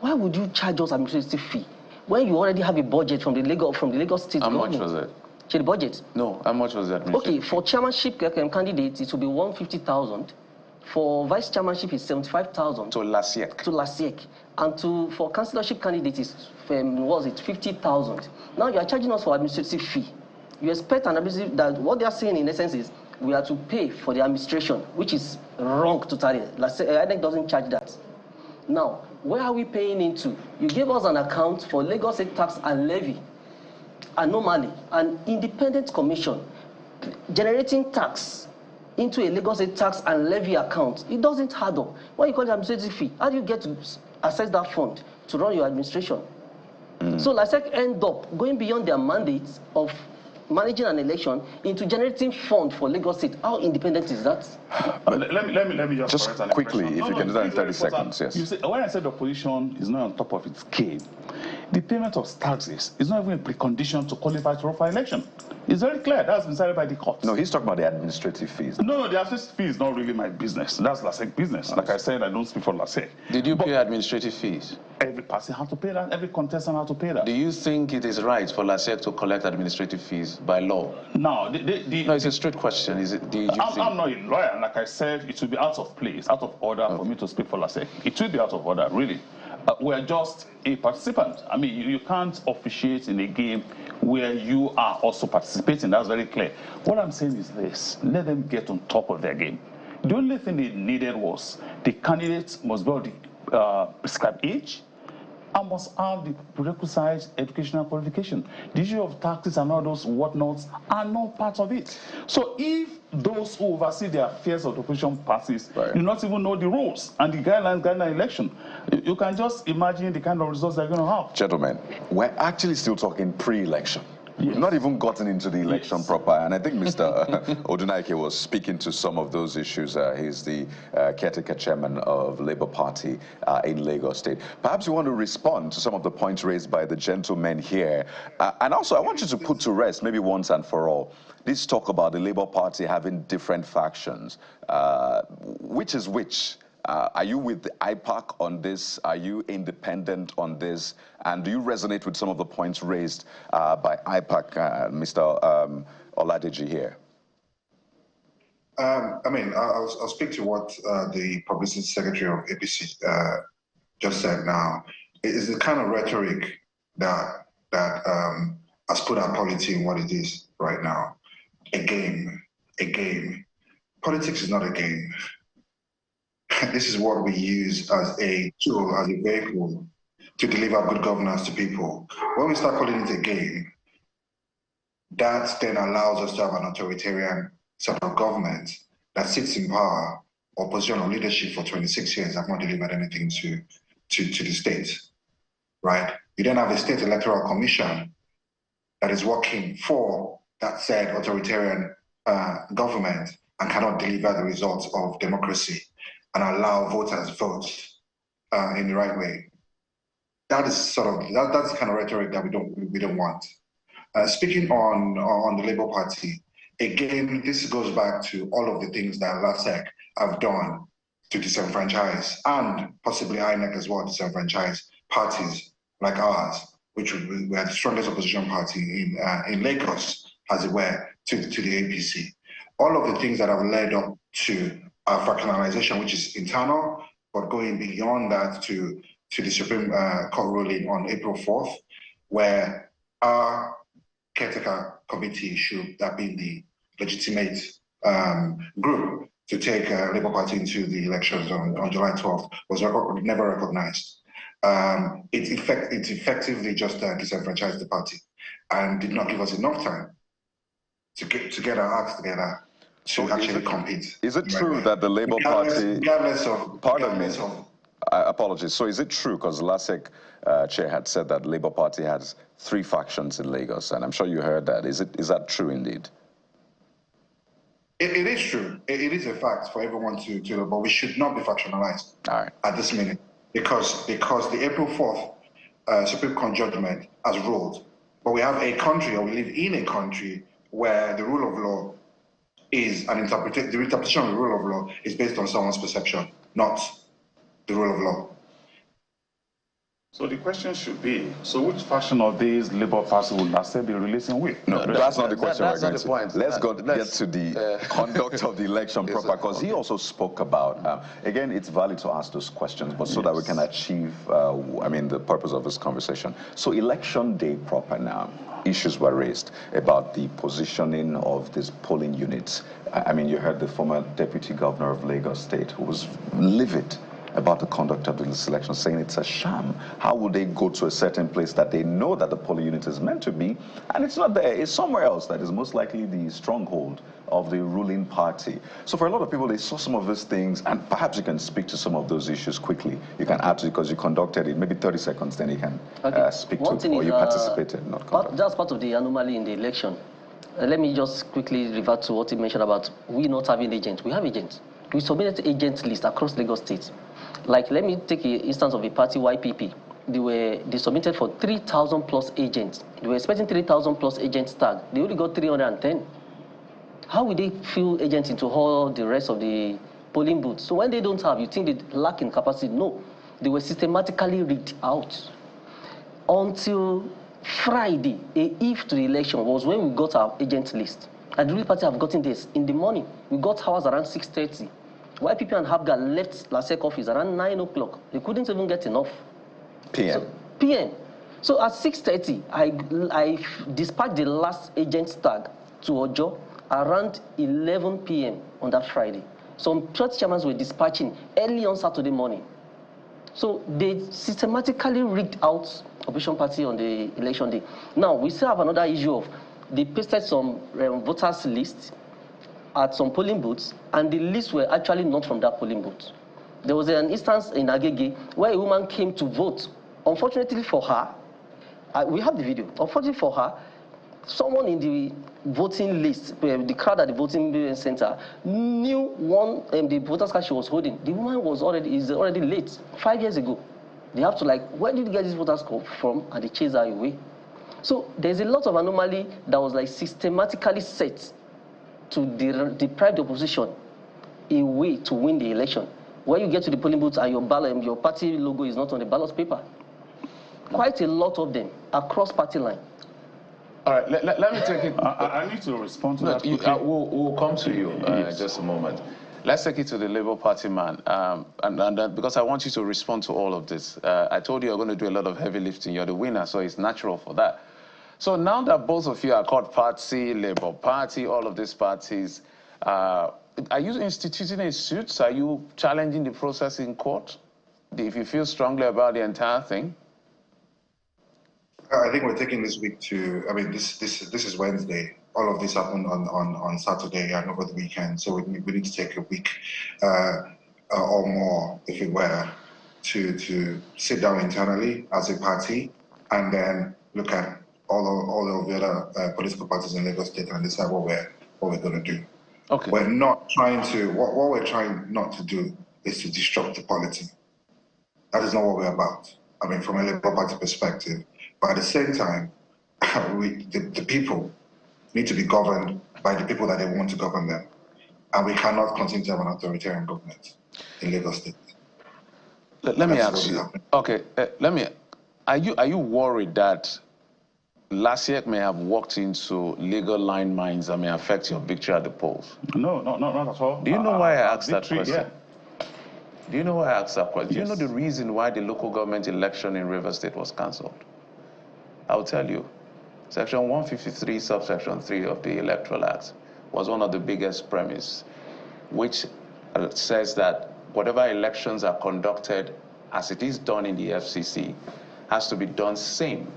Speaker 11: Why would you charge us administrative fee when you already have a budget from the Lagos State government?
Speaker 2: How much was it?
Speaker 11: The budget?
Speaker 2: No, how much was that?
Speaker 11: Okay, for chairmanship candidates, it will be 150,000. For vice chairmanship, it's 75,000.
Speaker 2: To LASIEC.
Speaker 11: To LASIEC. And for councillorship candidates, it's 50,000. Now you are charging us for administrative fee. You expect an administrative, that what they are saying in essence is we are to pay for the administration, which is wrong totally. INEC doesn't charge that. Now, where are we paying into? You gave us an account for Lagos State tax and levy. Anomaly, an independent commission generating tax into a Lagos State tax and levy account. It doesn't add up. When you call it administrative fee, how do you get to access that fund to run your administration? So LASIEC end up going beyond their mandates of managing an election into generating fund for Lagos State. How independent is that?
Speaker 9: Let me just
Speaker 1: quickly, if you can do that in 30 seconds. Yes.
Speaker 9: You see, when I said the opposition is not on top of its game, the payment of taxes is not even a precondition to qualify to run for election. It's very clear. That's been decided by the court.
Speaker 1: No, he's talking about the administrative fees.
Speaker 9: No, the administrative fee is not really my business. That's LASIEC business. Like I said, I don't speak for LASIEC.
Speaker 2: Did you pay administrative fees?
Speaker 9: Every party had to pay that. Every contestant had to pay that.
Speaker 2: Do you think it is right for LASIEC to collect administrative fees by law?
Speaker 9: No,
Speaker 2: no, it's a straight question. Is it?
Speaker 9: I'm not a lawyer, and like I said, it would be out of place, out of order for me to speak for LASIEC. It will be out of order, really. We're just a participant. I mean, you can't officiate in a game where you are also participating. That's very clear. What I'm saying is this: let them get on top of their game. The only thing they needed was the candidates must be of the prescribed age and must have the prerequisite educational qualification. The issue of taxes and all those whatnots are not part of it. So if those who oversee the affairs of the opposition parties do not even know the rules and the guideline election, you can just imagine the kind of results they're going to have.
Speaker 1: Gentlemen, we're actually still talking pre-election. Yes. We've not even gotten into the election proper, and I think Mr. Odunaike was speaking to some of those issues. He's the caretaker chairman of Labour Party in Lagos State. Perhaps you want to respond to some of the points raised by the gentlemen here. And also, I want you to put to rest, maybe once and for all, this talk about the Labour Party having different factions. Which is which? Are you with the IPAC on this? Are you independent on this? And do you resonate with some of the points raised by IPAC, Mr. Oladeji here?
Speaker 10: I mean, I'll speak to what the Publicity Secretary of APC just said now. It is the kind of rhetoric that has put our polity in what it is right now. A game. Politics is not a game. This is what we use as a tool, as a vehicle to deliver good governance to people. When we start calling it a game, that then allows us to have an authoritarian sort of government that sits in power or position of leadership for 26 years, have not delivered anything to the state, right? You then have a state electoral commission that is working for that said authoritarian government and cannot deliver the results of democracy and allow voters vote in the right way. That is sort of that's the kind of rhetoric that we don't want. Speaking on the Labour Party, again, this goes back to all of the things that LASEC have done to disenfranchise, and possibly INEC as well, disenfranchise parties like ours, which we are the strongest opposition party in Lagos, as it were, to the APC. All of the things that have led up to our fractionalization, which is internal, but going beyond that to the Supreme Court ruling on April 4th, where our caretaker committee should have been the legitimate group to take Labour Party into the elections on July 12th, was never recognized. It effectively just disenfranchised the party and did not give us enough time to get our acts together to actually compete.
Speaker 1: Is it true that the Labour Party...
Speaker 10: Regardless of...
Speaker 1: Pardon me. Apologies. So is it true, because LASEC chair had said that Labour Party has 3 factions in Lagos, and I'm sure you heard that. Is that true indeed?
Speaker 10: It is true. It is a fact for everyone to know, but we should not be factionalized at this minute, because the April 4th Supreme Court judgment has ruled. But we have a country, or we live in a country, where the rule of law is the interpretation of the rule of law is based on someone's perception, not the rule of law.
Speaker 9: So the question should be, so which faction of these Labour Party will LASEC be releasing with?
Speaker 1: No, that's not the question.
Speaker 2: That's not the point.
Speaker 1: Let's get to the conduct of the election proper, because he also spoke about, again, it's valid to ask those questions, but so that we can achieve, the purpose of this conversation. So election day proper now, issues were raised about the positioning of these polling units. I mean, you heard the former Deputy Governor of Lagos State, who was livid about the conduct of this election, saying it's a sham. How would they go to a certain place that they know that the polling unit is meant to be, and it's not there, it's somewhere else that is most likely the stronghold of the ruling party? So for a lot of people, they saw some of these things, and perhaps you can speak to some of those issues quickly. You can add to it because you conducted it, maybe 30 seconds, then you can speak to it, or you participated, not conducted.
Speaker 11: That's part of the anomaly in the election. Let me just quickly revert to what you mentioned about we not having agents. We have agents. We submitted agent list across Lagos State. Like, let me take an instance of a party, YPP. They submitted for 3,000 plus agents. They were expecting 3,000 plus agents tag. They only got 310. How will they fill agents into all the rest of the polling booths? So when they don't have, you think they lack in capacity? No, they were systematically rigged out. Until Friday, a eve to the election, was when we got our agent list. And the ruling party have gotten this in the morning. We got ours around 6:30. YPP and Habga left LASEC office around 9 o'clock. They couldn't even get enough.
Speaker 1: PM.
Speaker 11: So, PM. So at 6:30, I dispatched the last agent tag to Ojo around 11 p.m. on that Friday. Some church chairmans were dispatching early on Saturday morning. So they systematically rigged out opposition party on the election day. Now, we still have another issue of they pasted some voters list at some polling booths, and the lists were actually not from that polling booth. There was an instance in Agege where a woman came to vote. Unfortunately for her, we have the video. Unfortunately for her, someone in the voting list, the crowd at the voting center, knew the voter's card she was holding. The woman is already late, 5 years ago. They have to where did you get this voter's card from? And they chase her away. So there's a lot of anomaly that was systematically set to deprive the opposition a way to win the election. When you get to the polling booth and your party logo is not on the ballot paper. Quite a lot of them across party line.
Speaker 2: All right, let me take it.
Speaker 9: I need to respond to that.
Speaker 2: We'll come to you in just a moment. Let's take it to the Labour Party man, and because I want you to respond to all of this. I told you you're going to do a lot of heavy lifting. You're the winner, so it's natural for that. So now that both of you are called Party, Labour Party, all of these parties, are you instituting a suit? Are you challenging the process in court? If you feel strongly about the entire thing?
Speaker 10: I think we're taking this week to, I mean, this is Wednesday. All of this happened on Saturday and over the weekend. So we need to take a week or more, if it were, to sit down internally as a party and then look at all of the other political parties in Lagos State and decide what we're going to do.
Speaker 2: Okay.
Speaker 10: We're not trying to, what we're trying not to do is to disrupt the polity. That is not what we're about. I mean, from a Labour Party perspective. But at the same time, the people need to be governed by the people that they want to govern them. And we cannot continue to have an authoritarian government in Lagos State.
Speaker 2: Let me ask you. Okay, are you worried that Lasiek may have walked into legal line mines that may affect your victory at the polls?
Speaker 9: No, not at all.
Speaker 2: Do you know why I asked that question?
Speaker 9: Yeah.
Speaker 2: Do you know why I asked that question?
Speaker 9: Yes.
Speaker 2: Do you know the reason why the local government election in Rivers State was cancelled? I'll tell you. Section 153, subsection 3 of the Electoral Act was one of the biggest premises, which says that whatever elections are conducted as it is done in the FCC has to be done same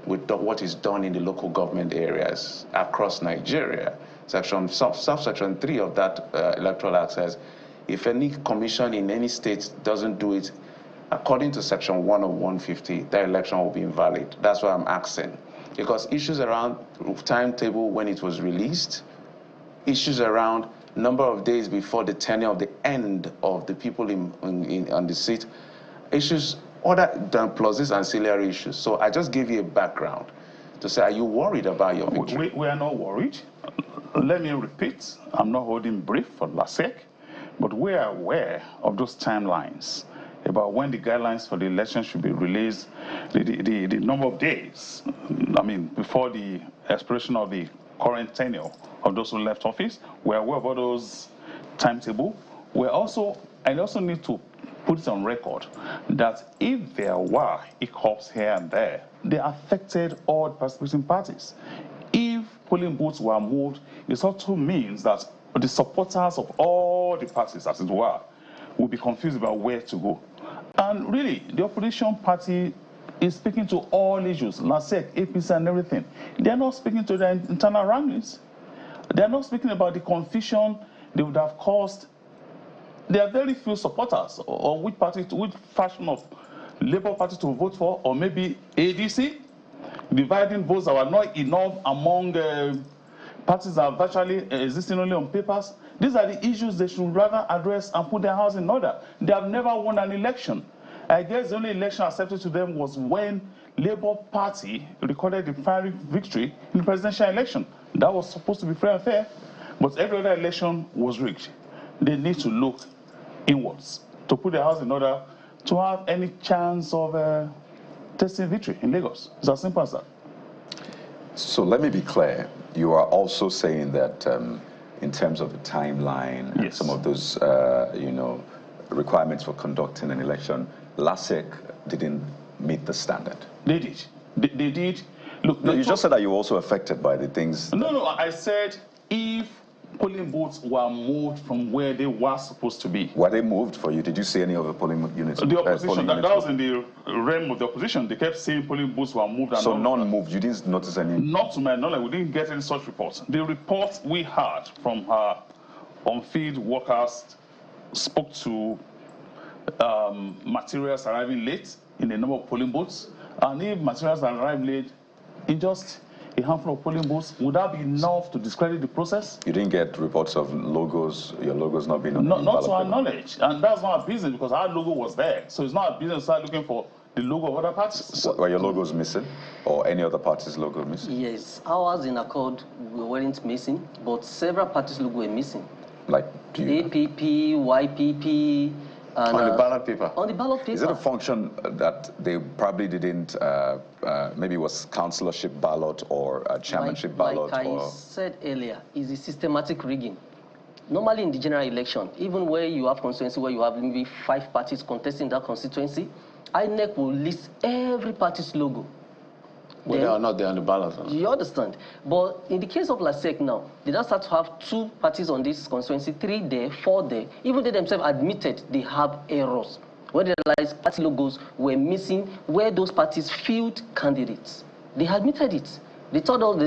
Speaker 2: with what is done in the local government areas across Nigeria. Subsection 3 of that Electoral Act says if any commission in any state doesn't do it according to section 1 of 150, that election will be invalid. That's why I'm asking. Because issues around timetable when it was released, issues around number of days before the tenure of the end of the people on the seat, issues other than plus these ancillary issues. So I just gave you a background to say, are you worried about your victory?
Speaker 9: We are not worried. Let me repeat, I'm not holding brief for Lasiek, but we are aware of those timelines about when the guidelines for the election should be released, the number of days, I mean, before the expiration of the current tenure of those who left office. We're aware about those timetable. I also need to put it on record that if there were hiccups here and there, they affected all the participating parties. If polling booths were moved, it also means that the supporters of all the parties, as it were, will be confused about where to go. And really, the opposition party is speaking to all issues, LASEC, APC, and everything. They're not speaking to their internal rankings. They're not speaking about the confusion they would have caused. There are very few supporters or which faction of Labour Party to vote for, or maybe ADC, dividing votes that were not enough among parties that are virtually existing only on papers. These are the issues they should rather address and put their house in order. They have never won an election. I guess the only election accepted to them was when Labour Party recorded the final victory in the presidential election. That was supposed to be fair and fair, but every other election was rigged. They need to look inwards to put their house in order to have any chance of tasting victory in Lagos. It's as simple as that.
Speaker 1: So let me be clear. You are also saying that in terms of the timeline, yes, some of those, requirements for conducting an election, LASEC didn't meet the standard.
Speaker 9: They did. They did. Look,
Speaker 1: no, you just said that you were also affected by the things.
Speaker 9: No, I said if polling booths were moved from where they were supposed to be.
Speaker 1: Were they moved for you? Did you see any of the polling units?
Speaker 9: The opposition, that was in the realm of the opposition. They kept saying polling booths were moved. And
Speaker 1: so none moved? You didn't notice any?
Speaker 9: Not to my knowledge. We didn't get any such reports. The reports we had from our on-field workers spoke to materials arriving late in a number of polling booths. And if materials arrived late in just a handful of polling booths, would that be enough to discredit the process?
Speaker 1: You didn't get reports of logos, your logos not being on the
Speaker 9: Not to our knowledge. And that's not our business because our logo was there. So it's not our business to start looking for the logo of other parties.
Speaker 1: So were your logos missing? Or any other party's logo missing?
Speaker 11: Yes, ours in Accord weren't missing, but several parties' logo were missing.
Speaker 1: Like, do you
Speaker 11: APP, YPP, And,
Speaker 2: on the ballot paper?
Speaker 11: On the ballot paper.
Speaker 1: Is it a function that they probably didn't, maybe it was councillorship ballot or a chairmanship ballot?
Speaker 11: Like I said earlier, it's a systematic rigging. Normally in the general election, even where you have constituency where you have maybe 5 parties contesting that constituency, INEC will list every party's logo.
Speaker 2: Whether or not they're on the ballot. Huh?
Speaker 11: You understand? But in the case of LASEC now, they now start to have 2 parties on this constituency, 3 there, 4 there. Even they themselves admitted they have errors. When they realized party logos were missing where those parties field candidates. They admitted it. They told us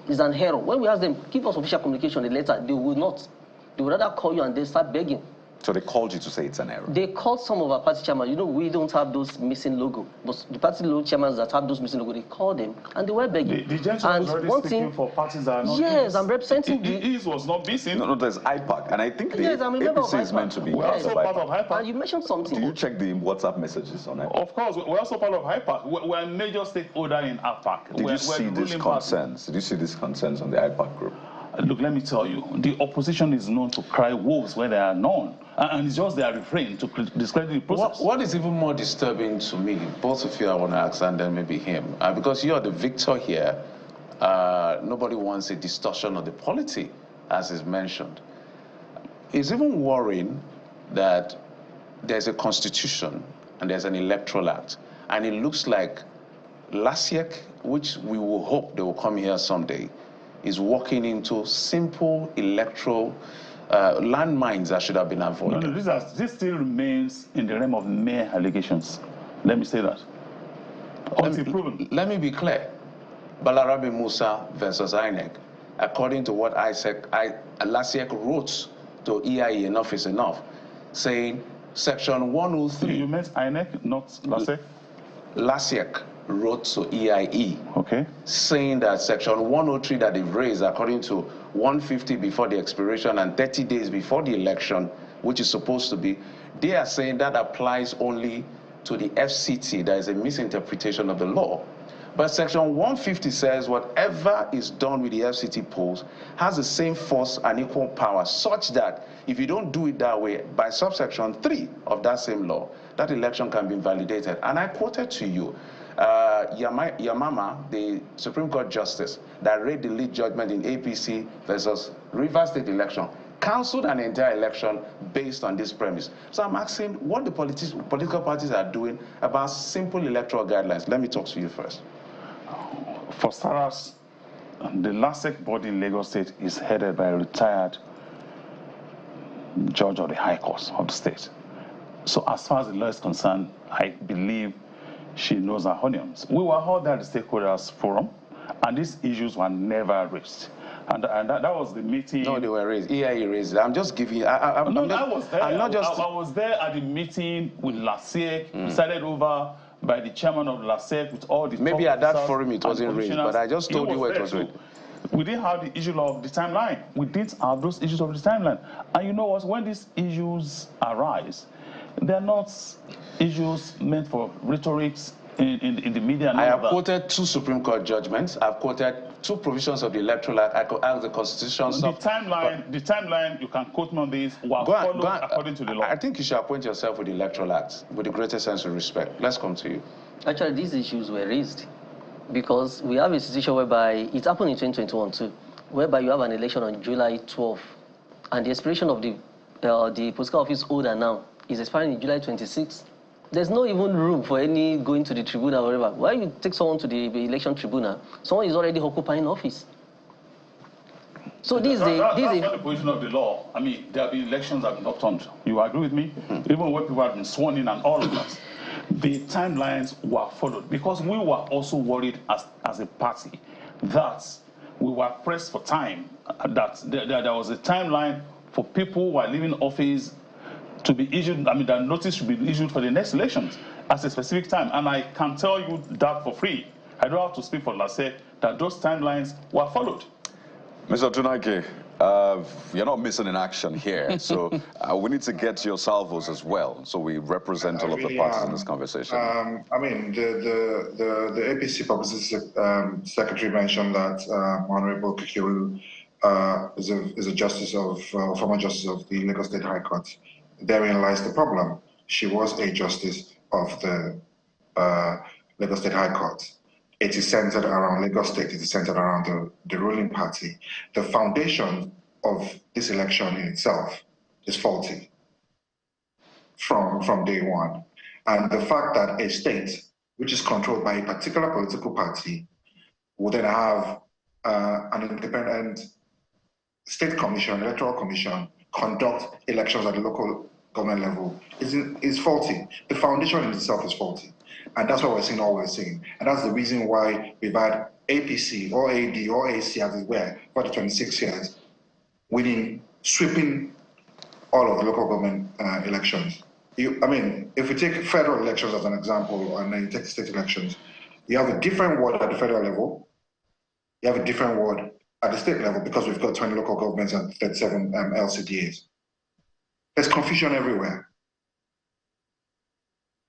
Speaker 11: it's an error. When we asked them, give us official communication, the letter, they will not. They would rather call you and they start begging.
Speaker 1: So they called you to say it's an error?
Speaker 11: They called some of our party chairmen. You know, we don't have those missing logo. But the party chairmen that have those missing logo, they called them and they were begging.
Speaker 9: The gentleman was already speaking for parties that are not.
Speaker 11: Yes, I'm representing
Speaker 9: His was not missing.
Speaker 1: No, there's IPAC. And I think the
Speaker 11: yes, I'm a member of
Speaker 1: APC is meant to be
Speaker 9: We're also part of IPAC.
Speaker 11: And you mentioned something.
Speaker 1: Do you check the WhatsApp messages on IPAC?
Speaker 9: Of course, we're also part of IPAC. We're a major stakeholder in IPAC.
Speaker 1: Did you see these concerns? Did you see these concerns on the IPAC group?
Speaker 9: Look, let me tell you, the opposition is known to cry wolves where there are none. And it's just their refrain to discredit the process.
Speaker 2: What is even more disturbing to me, both of you I want to ask, and then maybe him, because you're the victor here, nobody wants a distortion of the polity, as is mentioned. It's even worrying that there's a constitution and there's an electoral act, and it looks like LASEC, which we will hope they will come here someday, is walking into simple electoral landmines that should have been avoided.
Speaker 9: No, this still remains in the realm of mere allegations. Let me say that.
Speaker 2: Let me be clear. Balarabe Musa versus INEC, according to what LASEC wrote to EIE, enough is enough, saying Section 103.
Speaker 9: You meant INEC, not LASEC?
Speaker 2: LASEC wrote to EIE,
Speaker 9: okay,
Speaker 2: saying that Section 103 that they've raised, according to 150 before the expiration and 30 days before the election, which is supposed to be, they are saying that applies only to the FCT. There is a misinterpretation of the law. But Section 150 says whatever is done with the FCT polls has the same force and equal power, such that if you don't do it that way, by subsection 3 of that same law, that election can be invalidated. And I quoted to you, Yamama, the Supreme Court Justice that read the lead judgment in APC versus Rivers State election, cancelled an entire election based on this premise. So I'm asking what the political parties are doing about simple electoral guidelines. Let me talk to you first.
Speaker 9: For starters, the LASEC body in Lagos State is headed by a retired judge of the High Court of the state. So as far as the law is concerned, I believe she knows her onions. We were all there at the stakeholders forum, and these issues were never raised. And that was the meeting.
Speaker 2: No, they were raised. EIE raised it. I'm just giving you.
Speaker 9: I was there. I was there at the meeting with LASEC, presided over by the chairman of LASEC with all the.
Speaker 2: Maybe at that forum it wasn't raised, but I just told you where it was raised.
Speaker 9: We didn't have the issue of the timeline. We didn't have those issues of the timeline. And you know what? When these issues arise, they're not issues meant for rhetorics in the media.
Speaker 2: I have quoted 2 Supreme Court judgments. I've quoted 2 provisions of the Electoral Act. I could ask the Constitution.
Speaker 9: The timeline, you can quote me on this, were followed according to the law.
Speaker 2: I think you should appoint yourself with the Electoral Act with the greatest sense of respect. Let's come to you.
Speaker 11: Actually, these issues were raised because we have a situation whereby it happened in 2021 too, whereby you have an election on July 12th, and the expiration of the political office holder now is expiring in July 26th. There's no even room for any going to the tribunal or whatever. Why you take someone to the election tribunal? Someone is already occupying office. So that's not
Speaker 9: the position of the law. I mean, there have been elections that have been overturned. You agree with me? Even when people have been sworn in and all of that. The timelines were followed because we were also worried as a party that we were pressed for time, that there was a timeline for people who are leaving office to be issued, that notice should be issued for the next elections at a specific time. And I can tell you that for free. I don't have to speak for LASEC, that those timelines were followed.
Speaker 1: Mr. Tunake, you're not missing in action here, so we need to get your salvos as well, so we represent all of the parties in this conversation.
Speaker 10: The APC Publicity Secretary mentioned that Honorable Kikiru is a justice of, former justice of the Lagos State High Court. therein lies the problem. She was a justice of the Lagos State High Court. It is centered around Lagos State, it is centered around the ruling party. The foundation of this election in itself is faulty from day one. And the fact that a state which is controlled by a particular political party will then have an independent state commission, electoral commission, conduct elections at the local government level is faulty. The foundation in itself is faulty. And that's what we're seeing, all we're seeing. And that's the reason why we've had APC or AD or AC as it were for the 26 years, winning, sweeping all of the local government elections. I mean, if we take federal elections as an example, and then you take state elections, you have a different ward at the federal level, you have a different ward at the state level because we've got 20 local governments and 37 LCDAs. There's confusion everywhere.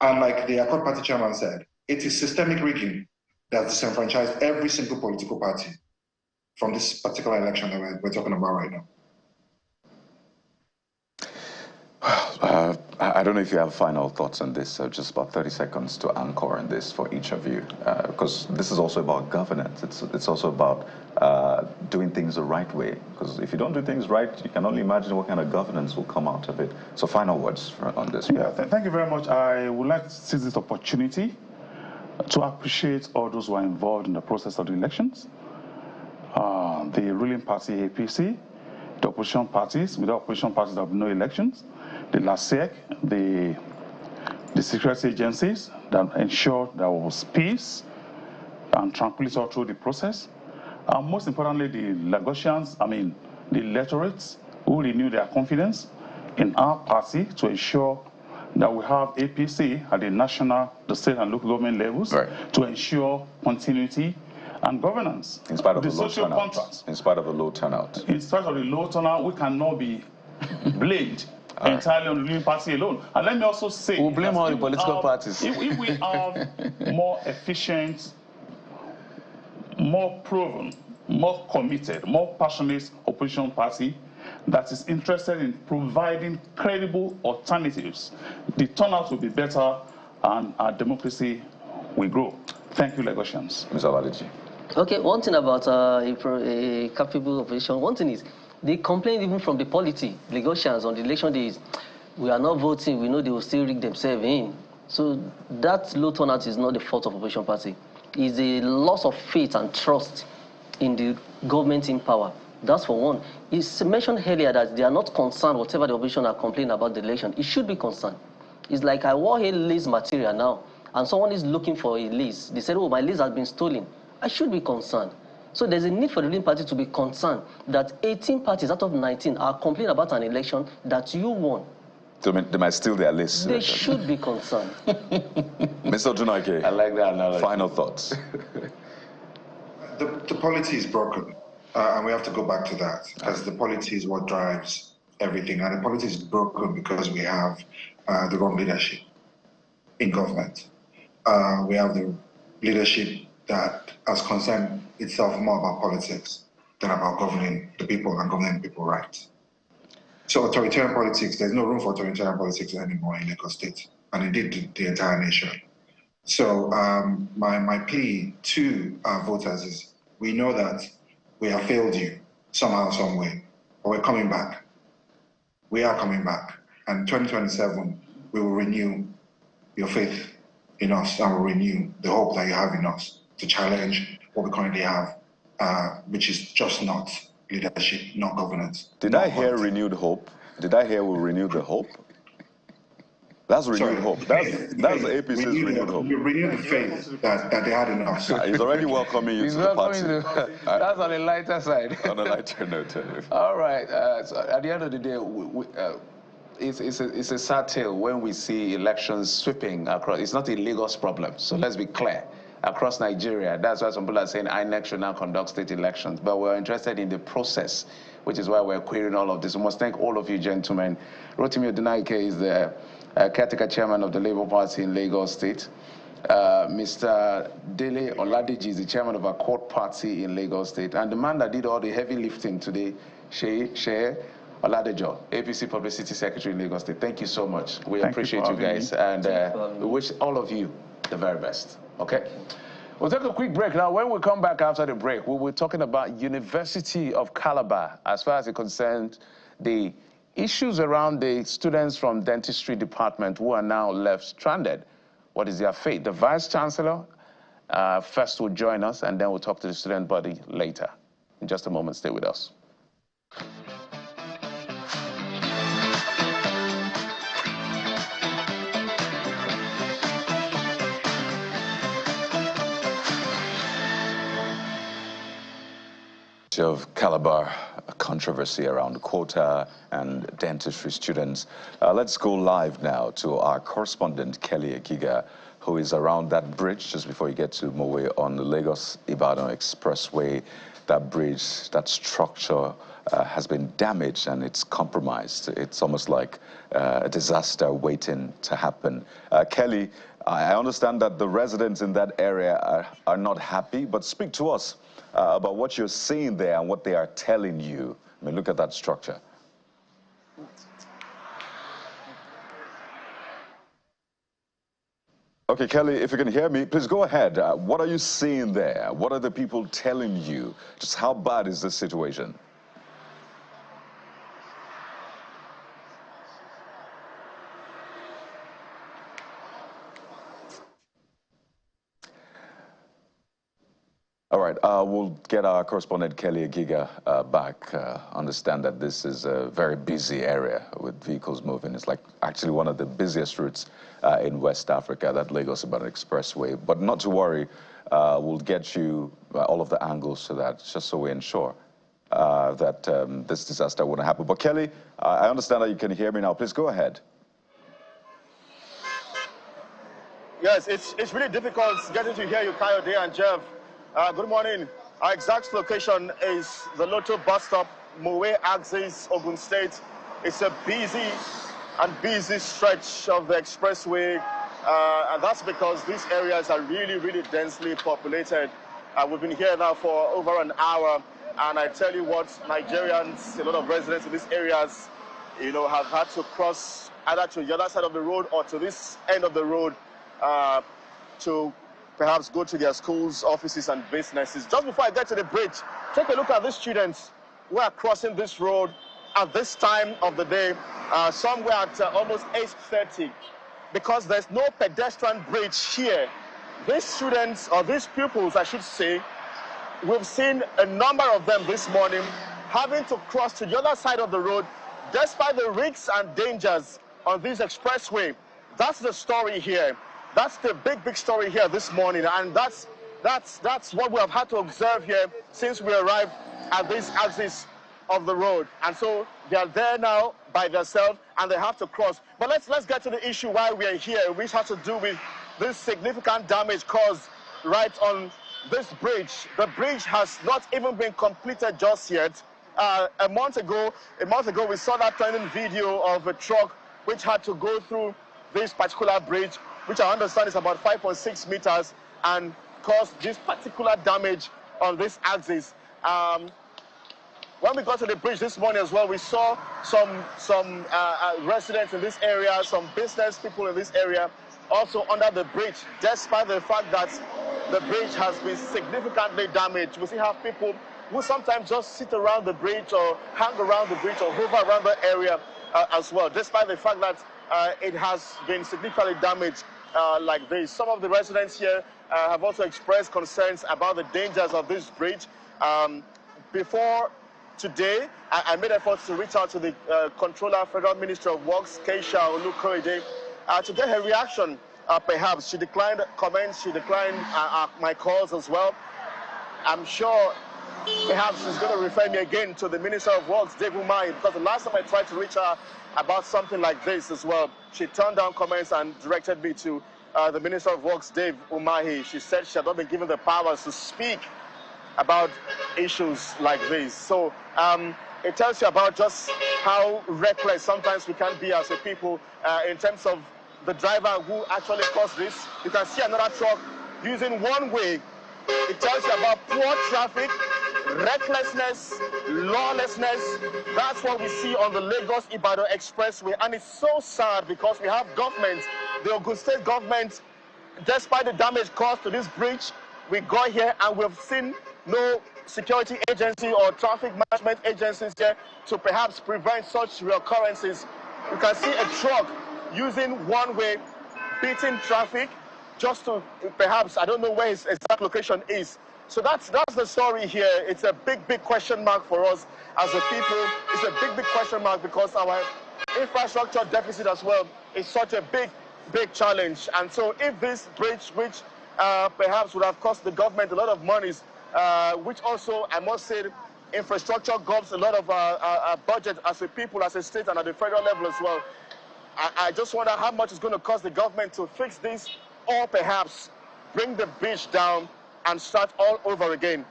Speaker 10: And like the Accord Party chairman said, it is systemic rigging that disenfranchised every single political party from this particular election that we're talking about right now.
Speaker 1: I don't know if you have final thoughts on this, so just about 30 seconds to anchor on this for each of you, because this is also about governance. It's also about doing things the right way, because if you don't do things right, you can only imagine what kind of governance will come out of it. So final words on this.
Speaker 9: Yeah, thank you very much. I would like to seize this opportunity to appreciate all those who are involved in the process of the elections, the ruling party APC, the opposition parties. Without opposition parties, there will be no elections. The LASEC, the security agencies that ensure there was peace and tranquility all through the process. And most importantly, the Lagosians, the electorates who renew their confidence in our party to ensure that we have APC at the national, the state and local government levels to ensure continuity and governance.
Speaker 1: In spite of the
Speaker 9: social contracts.
Speaker 1: In spite of the low turnout.
Speaker 9: In spite of the low turnout, we cannot be blamed entirely on the ruling party alone. And let me also say,
Speaker 2: we'll blame all the political parties.
Speaker 9: If we have more efficient, more proven, more committed, more passionate opposition party that is interested in providing credible alternatives, the turnout will be better and our democracy will grow. Thank you, Lagosians.
Speaker 1: Mr. Aladeji.
Speaker 11: Okay, one thing about a capable opposition, one thing is, they complain even from the polity, Lagosians on the election days, we are not voting, we know they will still rig themselves in. So that low turnout is not the fault of opposition party. It's a loss of faith and trust in the government in power. That's for one. It's mentioned earlier that they are not concerned whatever the opposition are complaining about the election. It should be concerned. It's like I wore a lace material now, and someone is looking for a lace. They said, oh, my lace has been stolen. I should be concerned. So there's a need for the ruling party to be concerned that 18 parties out of 19 are complaining about an election that you won.
Speaker 1: So they might steal their list.
Speaker 11: They should be concerned.
Speaker 1: Mr. Junaike,
Speaker 2: I like that analogy.
Speaker 1: Final thoughts.
Speaker 10: The polity is broken, and we have to go back to that, because the polity is what drives everything, and the polity is broken because we have the wrong leadership in government. We have the leadership that has concerned itself more about politics than about governing the people and governing the people right. So authoritarian politics, there's no room for authoritarian politics anymore in Lagos State, and indeed the entire nation. So my plea to our voters is, we know that we have failed you somehow, some way, but we're coming back. We are coming back. And 2027, we will renew your faith in us, and will renew the hope that you have in us to challenge what we currently have, which is just not leadership, not governance.
Speaker 1: Did I hear renewed hope? Did I hear we'll renew the hope? That's renewed hope. That's the APC's renewed hope.
Speaker 10: You renew the faith that they had in us.
Speaker 1: He's already welcoming you to the party.
Speaker 2: That's on the lighter side.
Speaker 1: On a lighter note.
Speaker 2: All right. So at the end of the day, it's a sad tale when we see elections sweeping across. It's not a Lagos problem, so let's be clear. Across Nigeria, that's why some people are saying INEC should now conduct state elections, but we're interested in the process, which is why we're querying all of this. We must thank all of you gentlemen. Rotimi Odunaike is the caretaker chairman of the Labour Party in Lagos State. Mr. Dele Oladeji is the chairman of Accord Party in Lagos State. And the man that did all the heavy lifting today, Sheye, Oladejo, APC Publicity Secretary in Lagos State. Thank you so much. We appreciate you guys,
Speaker 9: me.
Speaker 2: and we wish all of you the very best. Okay? We'll take a quick break now. When we come back after the break, we'll be talking about University of Calabar as far as it concerns the issues around the students from dentistry department who are now left stranded. What is their fate? The Vice Chancellor first will join us, and then we'll talk to the student body later. In just a moment, stay with us.
Speaker 1: Of Calabar, a controversy around quota and dentistry students. Let's go live now to our correspondent Kelly Ekiga, who is around that bridge just before you get to Mowe on the Lagos-Ibadan Expressway. That bridge, that structure has been damaged and it's compromised. It's almost like a disaster waiting to happen. Kelly, I understand that the residents in that area are not happy, but speak to us about what you're seeing there and what they are telling you. I mean, look at that structure. Okay, Kelly, if you can hear me, please go ahead. What are you seeing there? What are the people telling you? Just how bad is the situation? All right, we'll get our correspondent Kelly Ekiga back. Understand that this is a very busy area with vehicles moving. It's like actually one of the busiest routes in West Africa, that Lagos-Ibadan Expressway. But not to worry, we'll get you all of the angles to that, just so we ensure that this disaster wouldn't happen. But Kelly, I understand that you can hear me now. Please go ahead.
Speaker 12: Yes, it's really difficult getting to hear you, Kayode and Jeff. Good morning. Our exact location is the Lotto bus stop, Mowe axis, Ogun State. It's a busy stretch of the expressway, and that's because these areas are really densely populated. We've been here now for over an hour, and I tell you what, Nigerians, a lot of residents in these areas, you know, have had to cross either to the other side of the road or to this end of the road to perhaps go to their schools, offices, and businesses. Just before I get to the bridge, take a look at the students who are crossing this road at this time of the day, somewhere at almost 8:30, because there's no pedestrian bridge here. These students, or these pupils, I should say, we've seen a number of them this morning having to cross to the other side of the road, despite the risks and dangers on this expressway. That's the story here. That's the big story here this morning, and that's what we have had to observe here since we arrived at this axis of the road. And so they are there now by themselves, and they have to cross. But let's get to the issue why we are here, which has to do with this significant damage caused right on this bridge. The bridge has not even been completed just yet. A month ago, we saw that trending video of a truck which had to go through this particular bridge, which I understand is about 5.6 meters, and caused this particular damage on this axis. When we got to the bridge this morning as well, we saw some residents in this area, some business people in this area also under the bridge, despite the fact that the bridge has been significantly damaged. We still have people who sometimes just sit around the bridge or hang around the bridge or hover around the area as well, despite the fact that it has been significantly damaged like this. Some of the residents here have also expressed concerns about the dangers of this bridge. Before today, I made efforts to reach out to the Controller, Federal Minister of Works, Keisha Olukoide, to get her reaction. Perhaps she declined comments, she declined my calls as well. I'm sure perhaps she's going to refer me again to the Minister of Works, Dave Umahi, because the last time I tried to reach her about something like this as well, she turned down comments and directed me to the Minister of Works, Dave Umahi. She said she had not been given the powers to speak about issues like this. So it tells you about just how reckless sometimes we can be as a people in terms of the driver who actually caused this. You can see another truck using one way. It tells you about poor traffic, recklessness, lawlessness. That's what we see on the Lagos-Ibadan Expressway. And it's so sad because we have government, the Ogun State government, despite the damage caused to this bridge, we got here and we've seen no security agency or traffic management agencies here to perhaps prevent such reoccurrences. You can see a truck using one-way, beating traffic just to perhaps, I don't know where his exact location is. So that's the story here. It's a big question mark for us as a people. It's a big question mark because our infrastructure deficit as well is such a big challenge. And so if this bridge, which perhaps would have cost the government a lot of monies, which also, I must say, infrastructure gobs a lot of budget as a people, as a state, and at the federal level as well. I just wonder how much it's going to cost the government to fix this, or perhaps bring the bridge down and start all over again.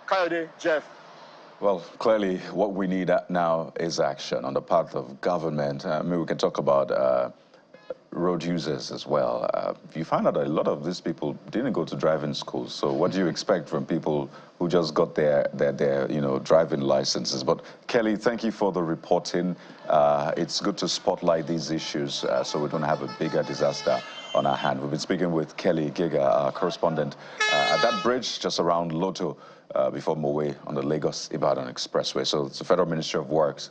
Speaker 12: Kayode, Jeff.
Speaker 1: Well, clearly what we need now is action on the part of government. I mean, we can talk about road users as well. You find out that a lot of these people didn't go to driving schools. So what do you expect from people who just got their driving licenses? But Kelly, thank you for the reporting. It's good to spotlight these issues so we don't have a bigger disaster on our hand. We've been speaking with Kelly Giga, our correspondent at that bridge just around Loto before Mowe on the Lagos-Ibadan Expressway. So it's the Federal Ministry of Works.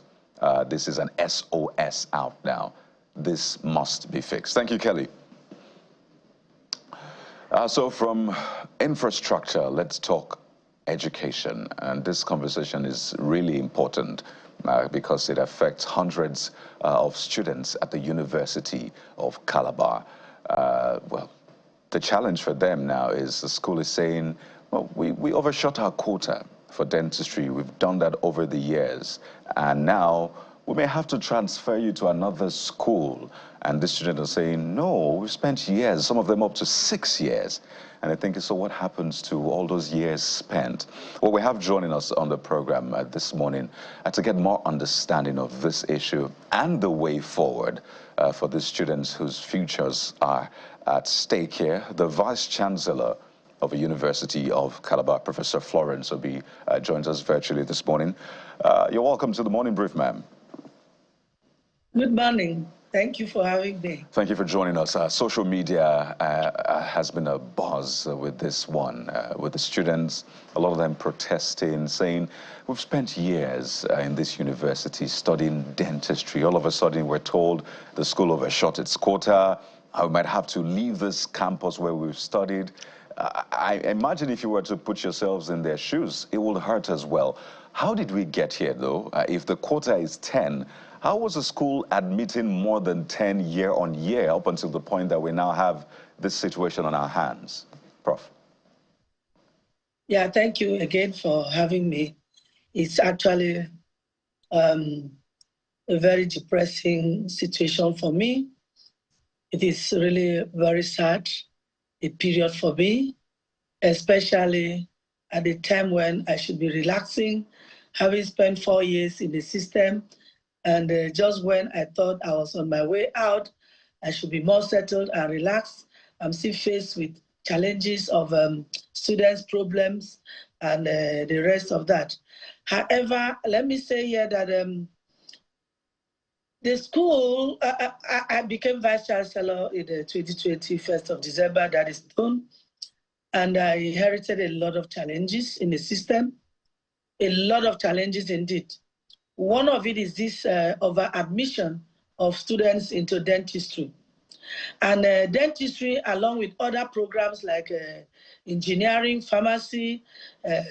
Speaker 1: This is an SOS out now. This must be fixed. Thank you, Kelly. So from infrastructure, let's talk education. And this conversation is really important because it affects hundreds of students at the University of Calabar. Well, the challenge for them now is the school is saying, well, we overshot our quota for dentistry. We've done that over the years. And now we may have to transfer you to another school. And the students are saying, no, we've spent years, some of them up to 6 years. And I think, so what happens to all those years spent? Well, we have joining us on the program this morning to get more understanding of this issue and the way forward for the students whose futures are at stake here. The Vice Chancellor of the University of Calabar, Professor Florence Obi, joins us virtually this morning. You're welcome to the Morning Brief, ma'am.
Speaker 13: Good morning. Thank you for having me.
Speaker 1: Thank you for joining us. Social media has been a buzz with this one, with the students, a lot of them protesting, saying, we've spent years in this university studying dentistry. All of a sudden, we're told the school overshot its quota. I might have to leave this campus where we've studied. I imagine if you were to put yourselves in their shoes, it would hurt as well. How did we get here, though? If the quota is 10, how was the school admitting more than 10 year on year up until the point that we now have this situation on our hands? Prof.
Speaker 13: Yeah, thank you again for having me. It's actually a very depressing situation for me. It is really very sad, a period for me, especially at the time when I should be relaxing, having spent 4 years in the system. And just when I thought I was on my way out, I should be more settled and relaxed. I'm still faced with challenges of students' problems and the rest of that. However, let me say here that the school, I became Vice Chancellor in the 2020, 1st of December, that is done. And I inherited a lot of challenges in the system, a lot of challenges indeed. One of it is this over-admission of students into dentistry. And dentistry, along with other programs like engineering, pharmacy,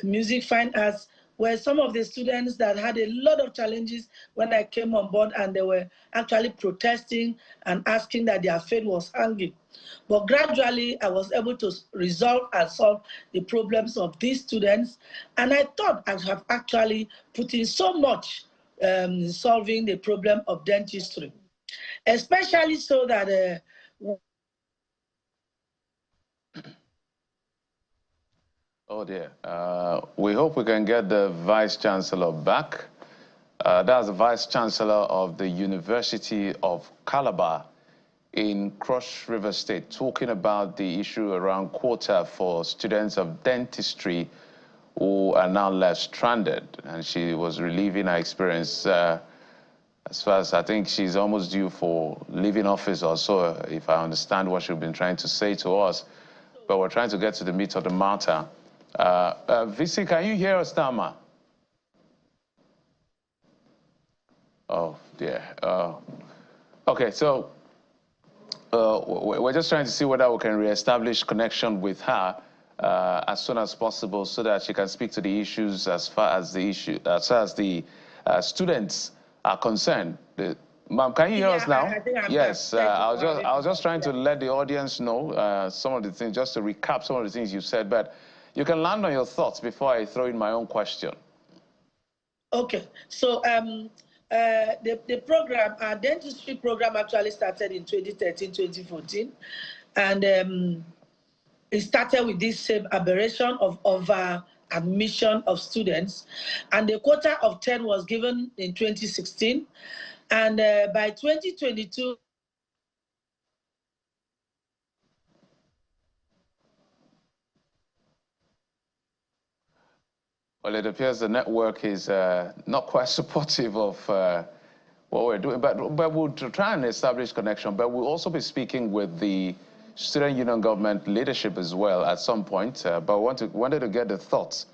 Speaker 13: music, fine arts, were some of the students that had a lot of challenges when I came on board, and they were actually protesting and asking that their fate was hanging. But gradually, I was able to resolve and solve the problems of these students. And I thought I have actually put in so much solving the problem of dentistry, especially so that
Speaker 2: oh dear. We hope we can get the Vice Chancellor back. That's the Vice Chancellor of the University of Calabar in Cross River State, talking about the issue around quota for students of dentistry. who are now left stranded, and she was reliving her experience. As far as I think she's almost due for leaving office or so, if I understand what she's been trying to say to us. But we're trying to get to the meat of the matter. Visi, can you hear us now, ma? Oh, dear. Okay, so we're just trying to see whether we can reestablish connection with her as soon as possible so that she can speak to the issues as far as the students are concerned. Ma'am, can you hear us now?
Speaker 13: I think I'm
Speaker 2: yes, I was just trying to let the audience know some of the things, just to recap some of the things you said, but you can land on your thoughts before I throw in my own question.
Speaker 13: Okay, so the program, our dentistry program actually started in 2013, 2014, and it started with this same aberration of admission of students, and the quota of 10 was given in 2016, and by 2022,
Speaker 2: well, it appears the network is not quite supportive of what we're doing, but we'll try and establish connection, but we'll also be speaking with the student union government leadership as well at some point, but wanted to get the thoughts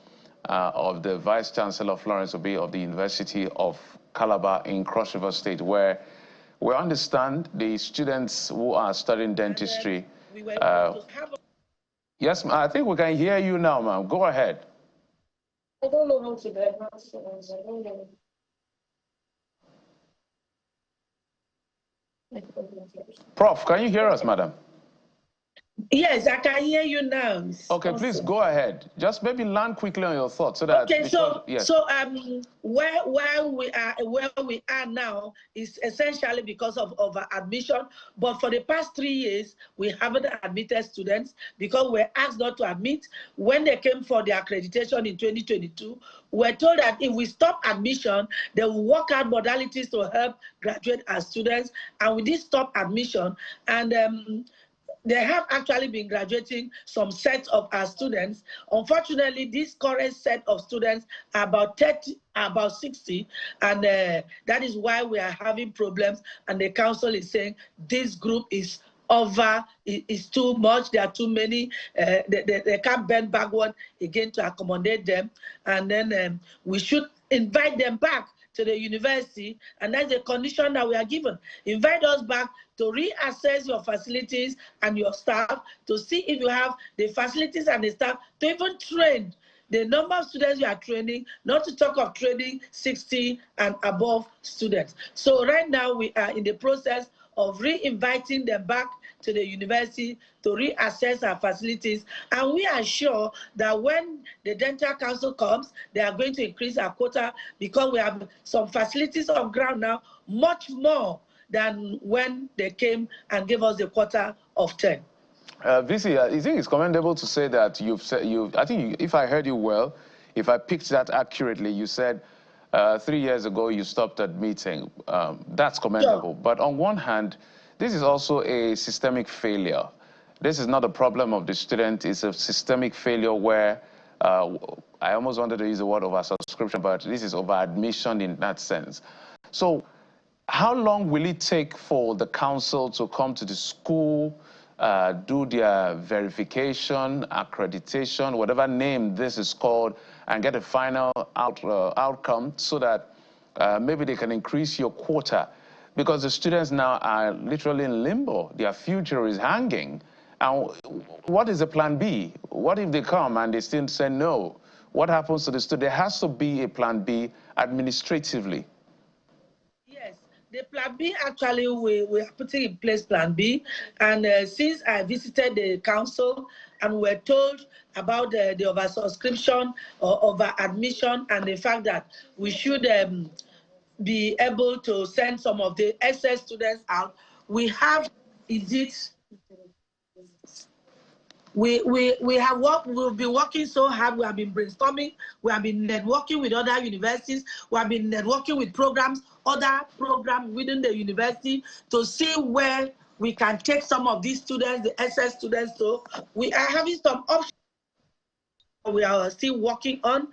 Speaker 2: of the Vice Chancellor Florence Obi of the University of Calabar in Cross River State, where we understand the students who are studying dentistry. Yes, I think we can hear you now, ma'am. Go ahead.
Speaker 13: I don't know how to diagnose students. I don't know.
Speaker 2: Prof, can you hear us, madam?
Speaker 13: Yes, I can hear you now.
Speaker 2: Okay, awesome. Please go ahead. Just maybe land quickly on your thoughts so that.
Speaker 13: Okay, where we are now is essentially because of admission. But for the past 3 years, we haven't admitted students because we're asked not to admit. When they came for the accreditation in 2022, we're told that if we stop admission, they will work out modalities to help graduate as students. And we did stop admission, and they have actually been graduating some sets of our students. Unfortunately, this current set of students are about 30, about 60, and that is why we are having problems. And the council is saying this group is over, it's too much, there are too many, they can't bend backward again to accommodate them. And then we should invite them back to the university, and that's the condition that we are given. Invite us back to reassess your facilities and your staff to see if you have the facilities and the staff to even train the number of students you are training, not to talk of training 60 and above students. So right now we are in the process of re-inviting them back to the university to reassess our facilities. And we are sure that when the Dental Council comes, they are going to increase our quota because we have some facilities on ground now, much more than when they came and gave us the quota of 10.
Speaker 2: Visi, I think it's commendable to say that I think if I heard you well, if I picked that accurately, you said 3 years ago you stopped admitting. That's commendable. Sure. But on one hand, this is also a systemic failure. This is not a problem of the student, it's a systemic failure where I almost wanted to use the word over-subscription, but this is over-admission in that sense. So how long will it take for the council to come to the school, do their verification, accreditation, whatever name this is called, and get a final outcome so that maybe they can increase your quota? Because the students now are literally in limbo. Their future is hanging. And what is the plan B? What if they come and they still say no? What happens to the student? There has to be a plan B administratively.
Speaker 13: Yes, the plan B, actually, we are putting in place plan B. And since I visited the council and we're told about the oversubscription or over-admission and the fact that we should be able to send some of the excess students out, we have indeed, we've been working so hard, we have been brainstorming, we have been networking with other universities, we have been networking with programs, other programs within the university to see where we can take some of these students, the excess students, so we are having some options. we are still working on.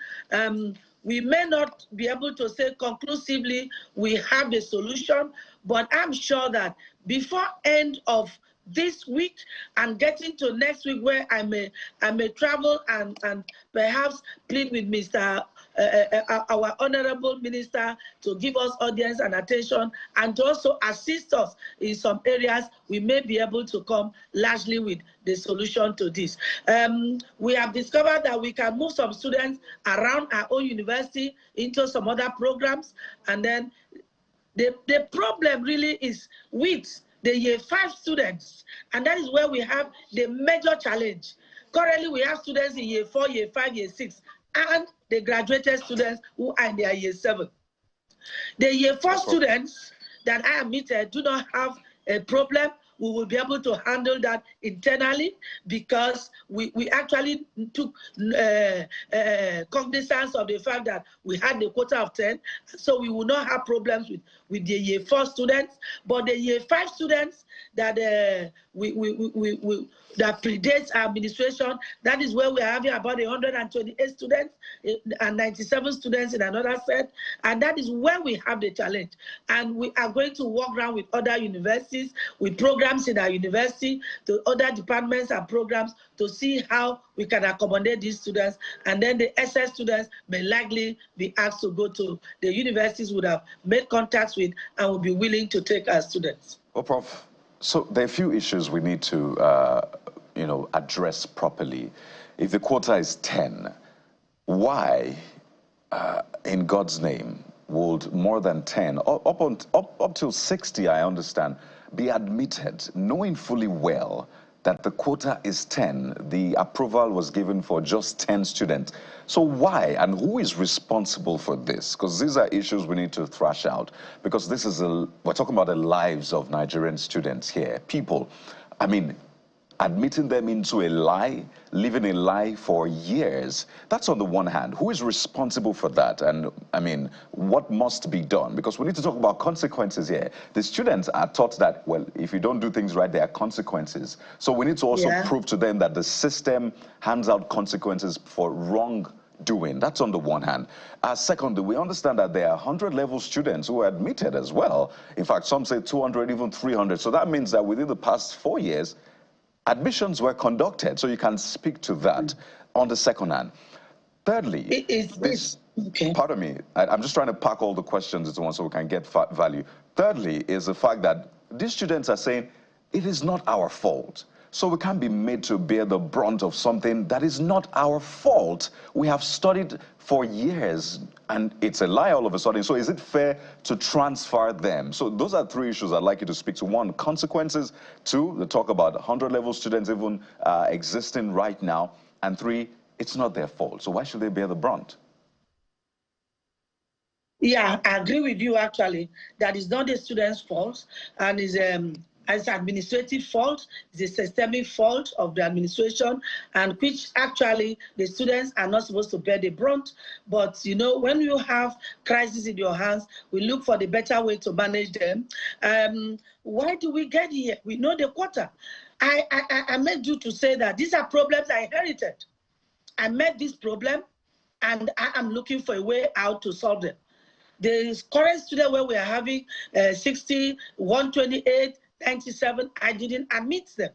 Speaker 13: We may not be able to say conclusively we have the solution, but I'm sure that before end of this week and getting to next week, where I may travel and perhaps plead with Mr. Our honorable minister to give us audience and attention, and to also assist us in some areas, we may be able to come largely with the solution to this. We have discovered that we can move some students around our own university into some other programs, and then the problem really is with the year 5 students, and that is where we have the major challenge. Currently, we have students in year 4, year 5, year 6, and the graduated students who are in their year 7. The year 4 students that I admitted do not have a problem. We will be able to handle that internally because we actually took cognizance of the fact that we had the quota of 10, so we will not have problems with the year 4 students. But the year 5 students that that predates our administration, that is where we are having about 128 students and 97 students in another set, and that is where we have the challenge. And we are going to work around with other universities, with programs in our university, to other departments and programs to see how we can accommodate these students, and then the SS students may likely be asked to go to the universities we would have made contacts with and will be willing to take our students.
Speaker 1: Well, Prof, so there are a few issues we need to address properly. If the quota is 10, why, in God's name, would more than 10, up till 60, I understand, be admitted, knowing fully well that the quota is 10, the approval was given for just 10 students. So why, and who is responsible for this? Because these are issues we need to thrash out, because this is we're talking about the lives of Nigerian students here. People, I mean, admitting them into a lie, living a lie for years. That's on the one hand. Who is responsible for that? And I mean, what must be done? Because we need to talk about consequences here. The students are taught that, well, if you don't do things right, there are consequences. So we need to also prove to them that the system hands out consequences for wrongdoing. That's on the one hand. Secondly, we understand that there are 100-level students who are admitted as well. In fact, some say 200, even 300. So that means that within the past 4 years, admissions were conducted, so you can speak to that on the second hand. Thirdly, pardon me, I'm just trying to pack all the questions into one so we can get value. Thirdly is the fact that these students are saying, it is not our fault. So we can't be made to bear the brunt of something that is not our fault. We have studied for years, and it's a lie all of a sudden. So is it fair to transfer them? So those are 3 issues I'd like you to speak to. 1, consequences. 2, the talk about 100-level students even existing right now. And 3, it's not their fault. So why should they bear the brunt?
Speaker 13: Yeah, I agree with you, actually. That is not the students' fault, and is it's administrative fault, it's a systemic fault of the administration, and which actually the students are not supposed to bear the brunt. But you know, when you have crisis in your hands, we look for the better way to manage them. Why do we get here? We know the quota. I made you to say that these are problems I inherited. I met this problem, and I am looking for a way out to solve them. The current student where we are having 60, 128, 97, I didn't admit them.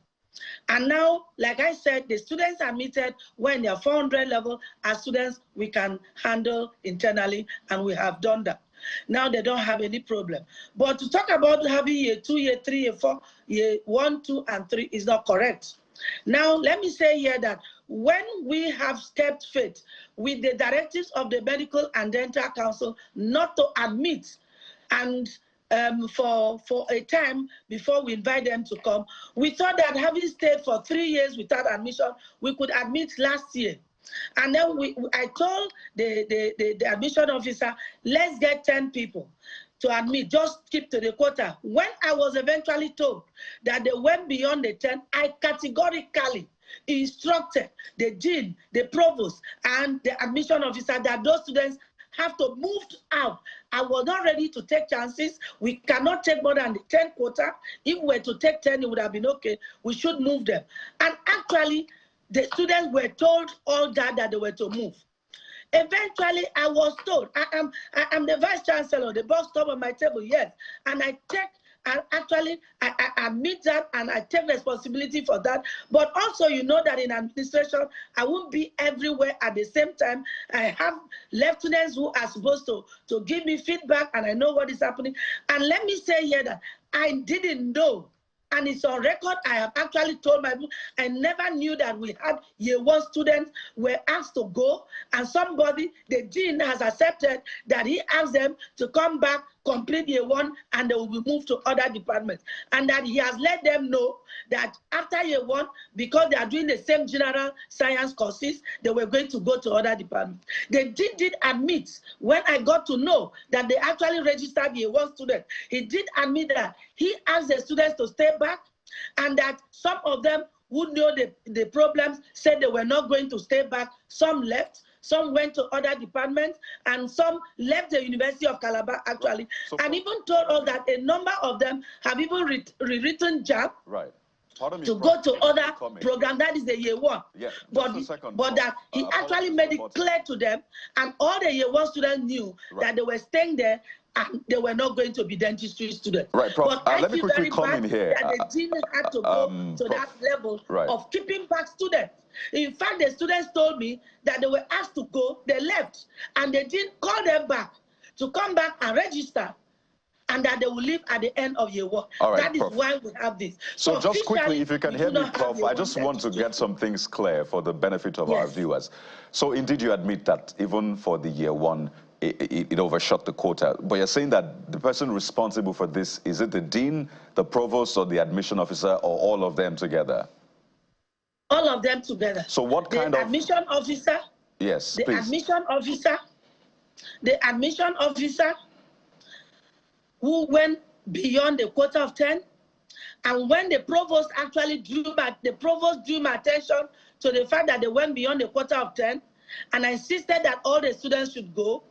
Speaker 13: And now, like I said, the students admitted when they are 400 level are students we can handle internally, and we have done that. Now they don't have any problem. But to talk about having year 2, year 3, year 4, year 1, 2, and 3 is not correct. Now, let me say here that when we have kept faith with the directives of the Medical and Dental Council not to admit, and for a time before we invite them to come, we thought that having stayed for 3 years without admission, we could admit last year. And then I told the admission officer, let's get 10 people to admit, just keep to the quota. When I was eventually told that they went beyond the 10, I categorically instructed the dean, the provost, and the admission officer that those students have to move out. I was not ready to take chances. We cannot take more than the 10 quota. If we were to take 10, it would have been okay. We should move them. And actually, the students were told all that they were to move. Eventually, I was told, I am the vice chancellor, the box top on my table, yes. And I take, and actually, I admit that and I take responsibility for that. But also, you know that in administration, I won't be everywhere at the same time. I have lieutenants who are supposed to give me feedback, and I know what is happening. And let me say here that I didn't know, and it's on record, I have actually told my book, I never knew that we had year 1 students were asked to go, and somebody, the dean has accepted that he asked them to come back, complete year 1, and they will be moved to other departments. And that he has let them know that after year 1, because they are doing the same general science courses, they were going to go to other departments. The dean did admit, when I got to know that they actually registered year 1 students, he did admit that he asked the students to stay back, and that some of them who know the problems said they were not going to stay back. Some left, some went to other departments, and some left the University of Calabar, actually, and even told us that a number of them have even rewritten JAB to go to other programs. That is the year 1.
Speaker 1: Yeah,
Speaker 13: but that he actually made it clear to them, and all the year 1 students knew that they were staying there, and they were not going to be dentistry students.
Speaker 1: Right, Prof.
Speaker 13: But
Speaker 1: Let me quickly come in here.
Speaker 13: That the dean had to go to that level of keeping back students. In fact, the students told me that they were asked to go, they left, and the dean called them back to come back and register, and that they will leave at the end of year 1.
Speaker 1: Right,
Speaker 13: that is
Speaker 1: Prof.
Speaker 13: why we have this.
Speaker 1: So just quickly, if you can hear me, Prof, I just want to get some things clear for the benefit of our viewers. So indeed, you admit that even for the year 1, it overshot the quota. But you're saying that the person responsible for this, is it the dean, the provost, or the admission officer, or all of them together?
Speaker 13: All of them together.
Speaker 1: So what kind
Speaker 13: the
Speaker 1: of...
Speaker 13: admission officer.
Speaker 1: Yes,
Speaker 13: the
Speaker 1: please.
Speaker 13: Admission officer. The admission officer who went beyond the quota of 10. And when the provost actually drew my attention to the fact that they went beyond the quota of 10, and I insisted that all the students should go,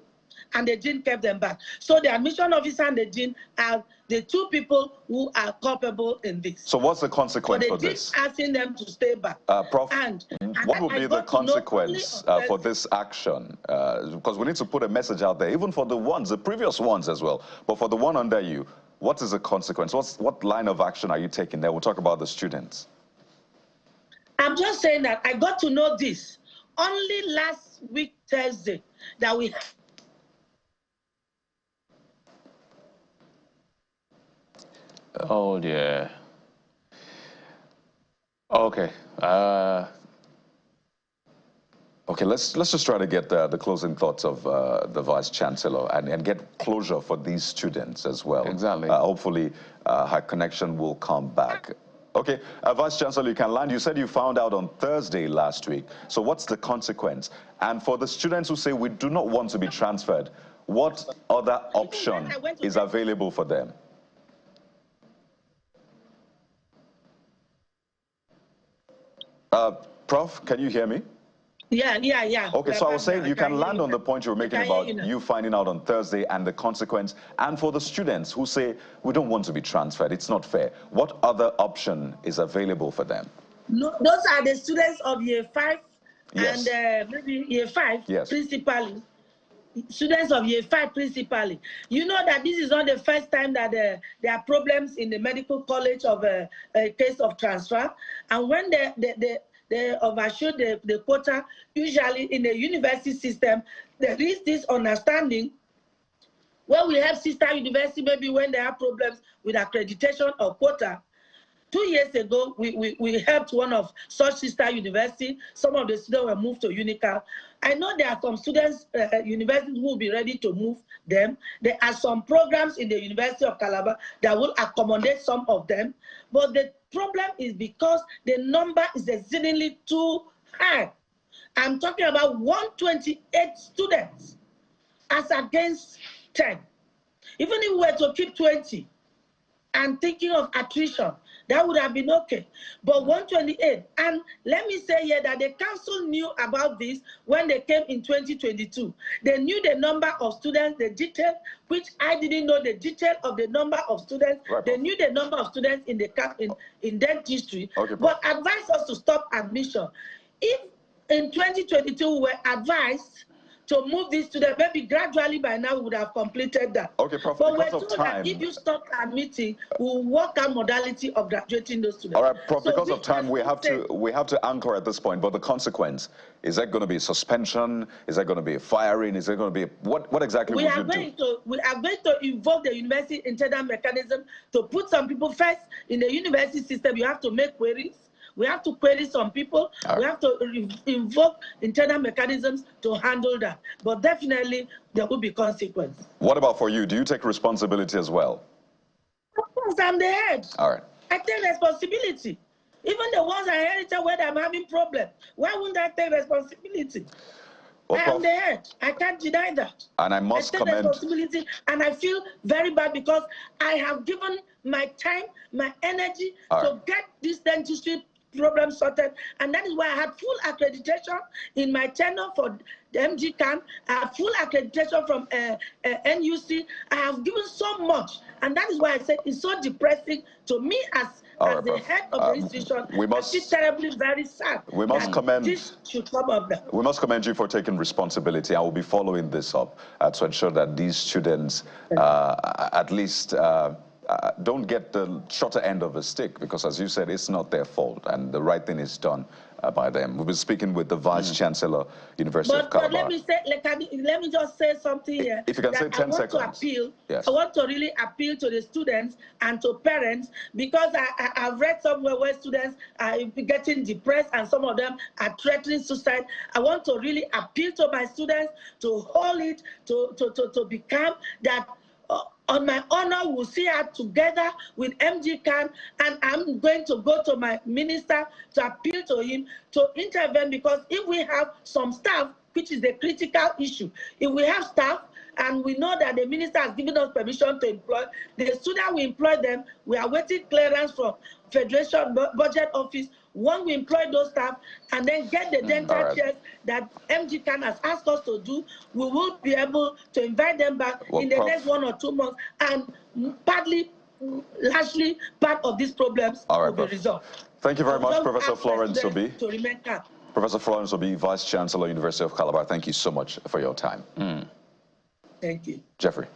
Speaker 13: and the dean kept them back. So the admission officer and the dean are the 2 people who are culpable in this.
Speaker 1: So what's the consequence for this?
Speaker 13: Asking them to stay back.
Speaker 1: Prof,
Speaker 13: and
Speaker 1: what will be the consequence for this action? Because we need to put a message out there, even for the previous ones as well. But for the one under you, what is the consequence? What line of action are you taking there? We'll talk about the students.
Speaker 13: I'm just saying that I got to know this only last week, Thursday, that we...
Speaker 2: Oh, dear. Okay.
Speaker 1: Okay, let's just try to get the closing thoughts of the Vice Chancellor and get closure for these students as well.
Speaker 2: Exactly.
Speaker 1: Hopefully, her connection will come back. Okay, Vice Chancellor, you can land. You said you found out on Thursday last week. So what's the consequence? And for the students who say we do not want to be transferred, what other option is available for them? Prof, can you hear me?
Speaker 13: Yeah.
Speaker 1: Okay, so I was saying you can land on the point you were making about you finding out on Thursday and the consequence. And for the students who say, we don't want to be transferred, it's not fair, what other option is available for them?
Speaker 13: No, those are the students of year 5
Speaker 1: yes.
Speaker 13: and maybe year 5
Speaker 1: yes.
Speaker 13: principally. Students of year 5 principally. You know that this is not the first time that there are problems in the medical college of a case of transfer. And when they overshoot the quota, usually in the university system, there is this understanding where we have sister university, maybe when they have problems with accreditation or quota. 2 years ago, we helped one of such sister university. Some of the students were moved to UNICAL. I know there are some students, universities who will be ready to move them. There are some programs in the University of Calabar that will accommodate some of them. But the problem is because the number is exceedingly too high. I'm talking about 128 students as against 10. Even if we were to keep 20 and thinking of attrition, that would have been okay. But 128, and let me say here that the council knew about this when they came in 2022. They knew the number of students, the detail, which I didn't know the detail of the number of students. Right. They knew the number of students in the in dentistry, okay, but advised us to stop admission. if in 2022 we were advised to move these students, maybe gradually by now we would have completed that.
Speaker 1: Okay, Prof,
Speaker 13: but
Speaker 1: because
Speaker 13: we're
Speaker 1: of
Speaker 13: told
Speaker 1: time.
Speaker 13: that if you stop our meeting, we'll work out modality of graduating those students.
Speaker 1: All right, Prof,
Speaker 13: so
Speaker 1: because of time, we have to anchor at this point. But the consequence, is that going to be suspension? Is that going to be a firing? Is that going to be what exactly would you do?
Speaker 13: We are going to invoke the university internal mechanism to put some people first in the university system. You have to make queries. We have to query some people. Right. We have to invoke internal mechanisms to handle that. But definitely, there will be consequences.
Speaker 1: What about for you? Do you take responsibility as well?
Speaker 13: Of course, I'm the head.
Speaker 1: All right.
Speaker 13: I take responsibility. Even the ones I inherited where I'm having problems, why wouldn't I take responsibility? Well, I am the head. I can't deny that.
Speaker 1: And I must commend
Speaker 13: responsibility, and I feel very bad because I have given my time, my energy to get this dentistry problem sorted, and that is why I had full accreditation in my tenure for the MG camp. I have full accreditation from NUC. I have given so much, and that is why I said it's so depressing to me as the head of the institution. I feel terribly very sad.
Speaker 1: We must commend.
Speaker 13: This should come up now.
Speaker 1: We must commend you for taking responsibility. I will be following this up to ensure that these students at least don't get the shorter end of the stick, because as you said, it's not their fault and the right thing is done by them. We've been speaking with the Vice Chancellor, University of Calabar.
Speaker 13: But let me say, let me just say something here.
Speaker 1: If you can say 10 seconds.
Speaker 13: I want to really appeal to the students and to parents, because I've read somewhere where students are getting depressed and some of them are threatening suicide. I want to really appeal to my students to hold it, to be calm, that on my honor, we'll see her together with MG Khan, and I'm going to go to my minister to appeal to him to intervene, because if we have some staff, which is the critical issue, if we have staff, and we know that the minister has given us permission to employ, the student we employ them, we are waiting clearance from Federation Budget Office. When we employ those staff and then get the dental chairs that MG Khan has asked us to do, we will be able to invite them back in the next 1 or 2 months, and largely part of these problems will be resolved.
Speaker 1: Thank you very much, Professor Florence Obi.
Speaker 13: To remain calm.
Speaker 1: Professor Florence Obi, Vice Chancellor, University of Calabar, thank you so much for your time.
Speaker 13: Thank you.
Speaker 1: Jeffrey.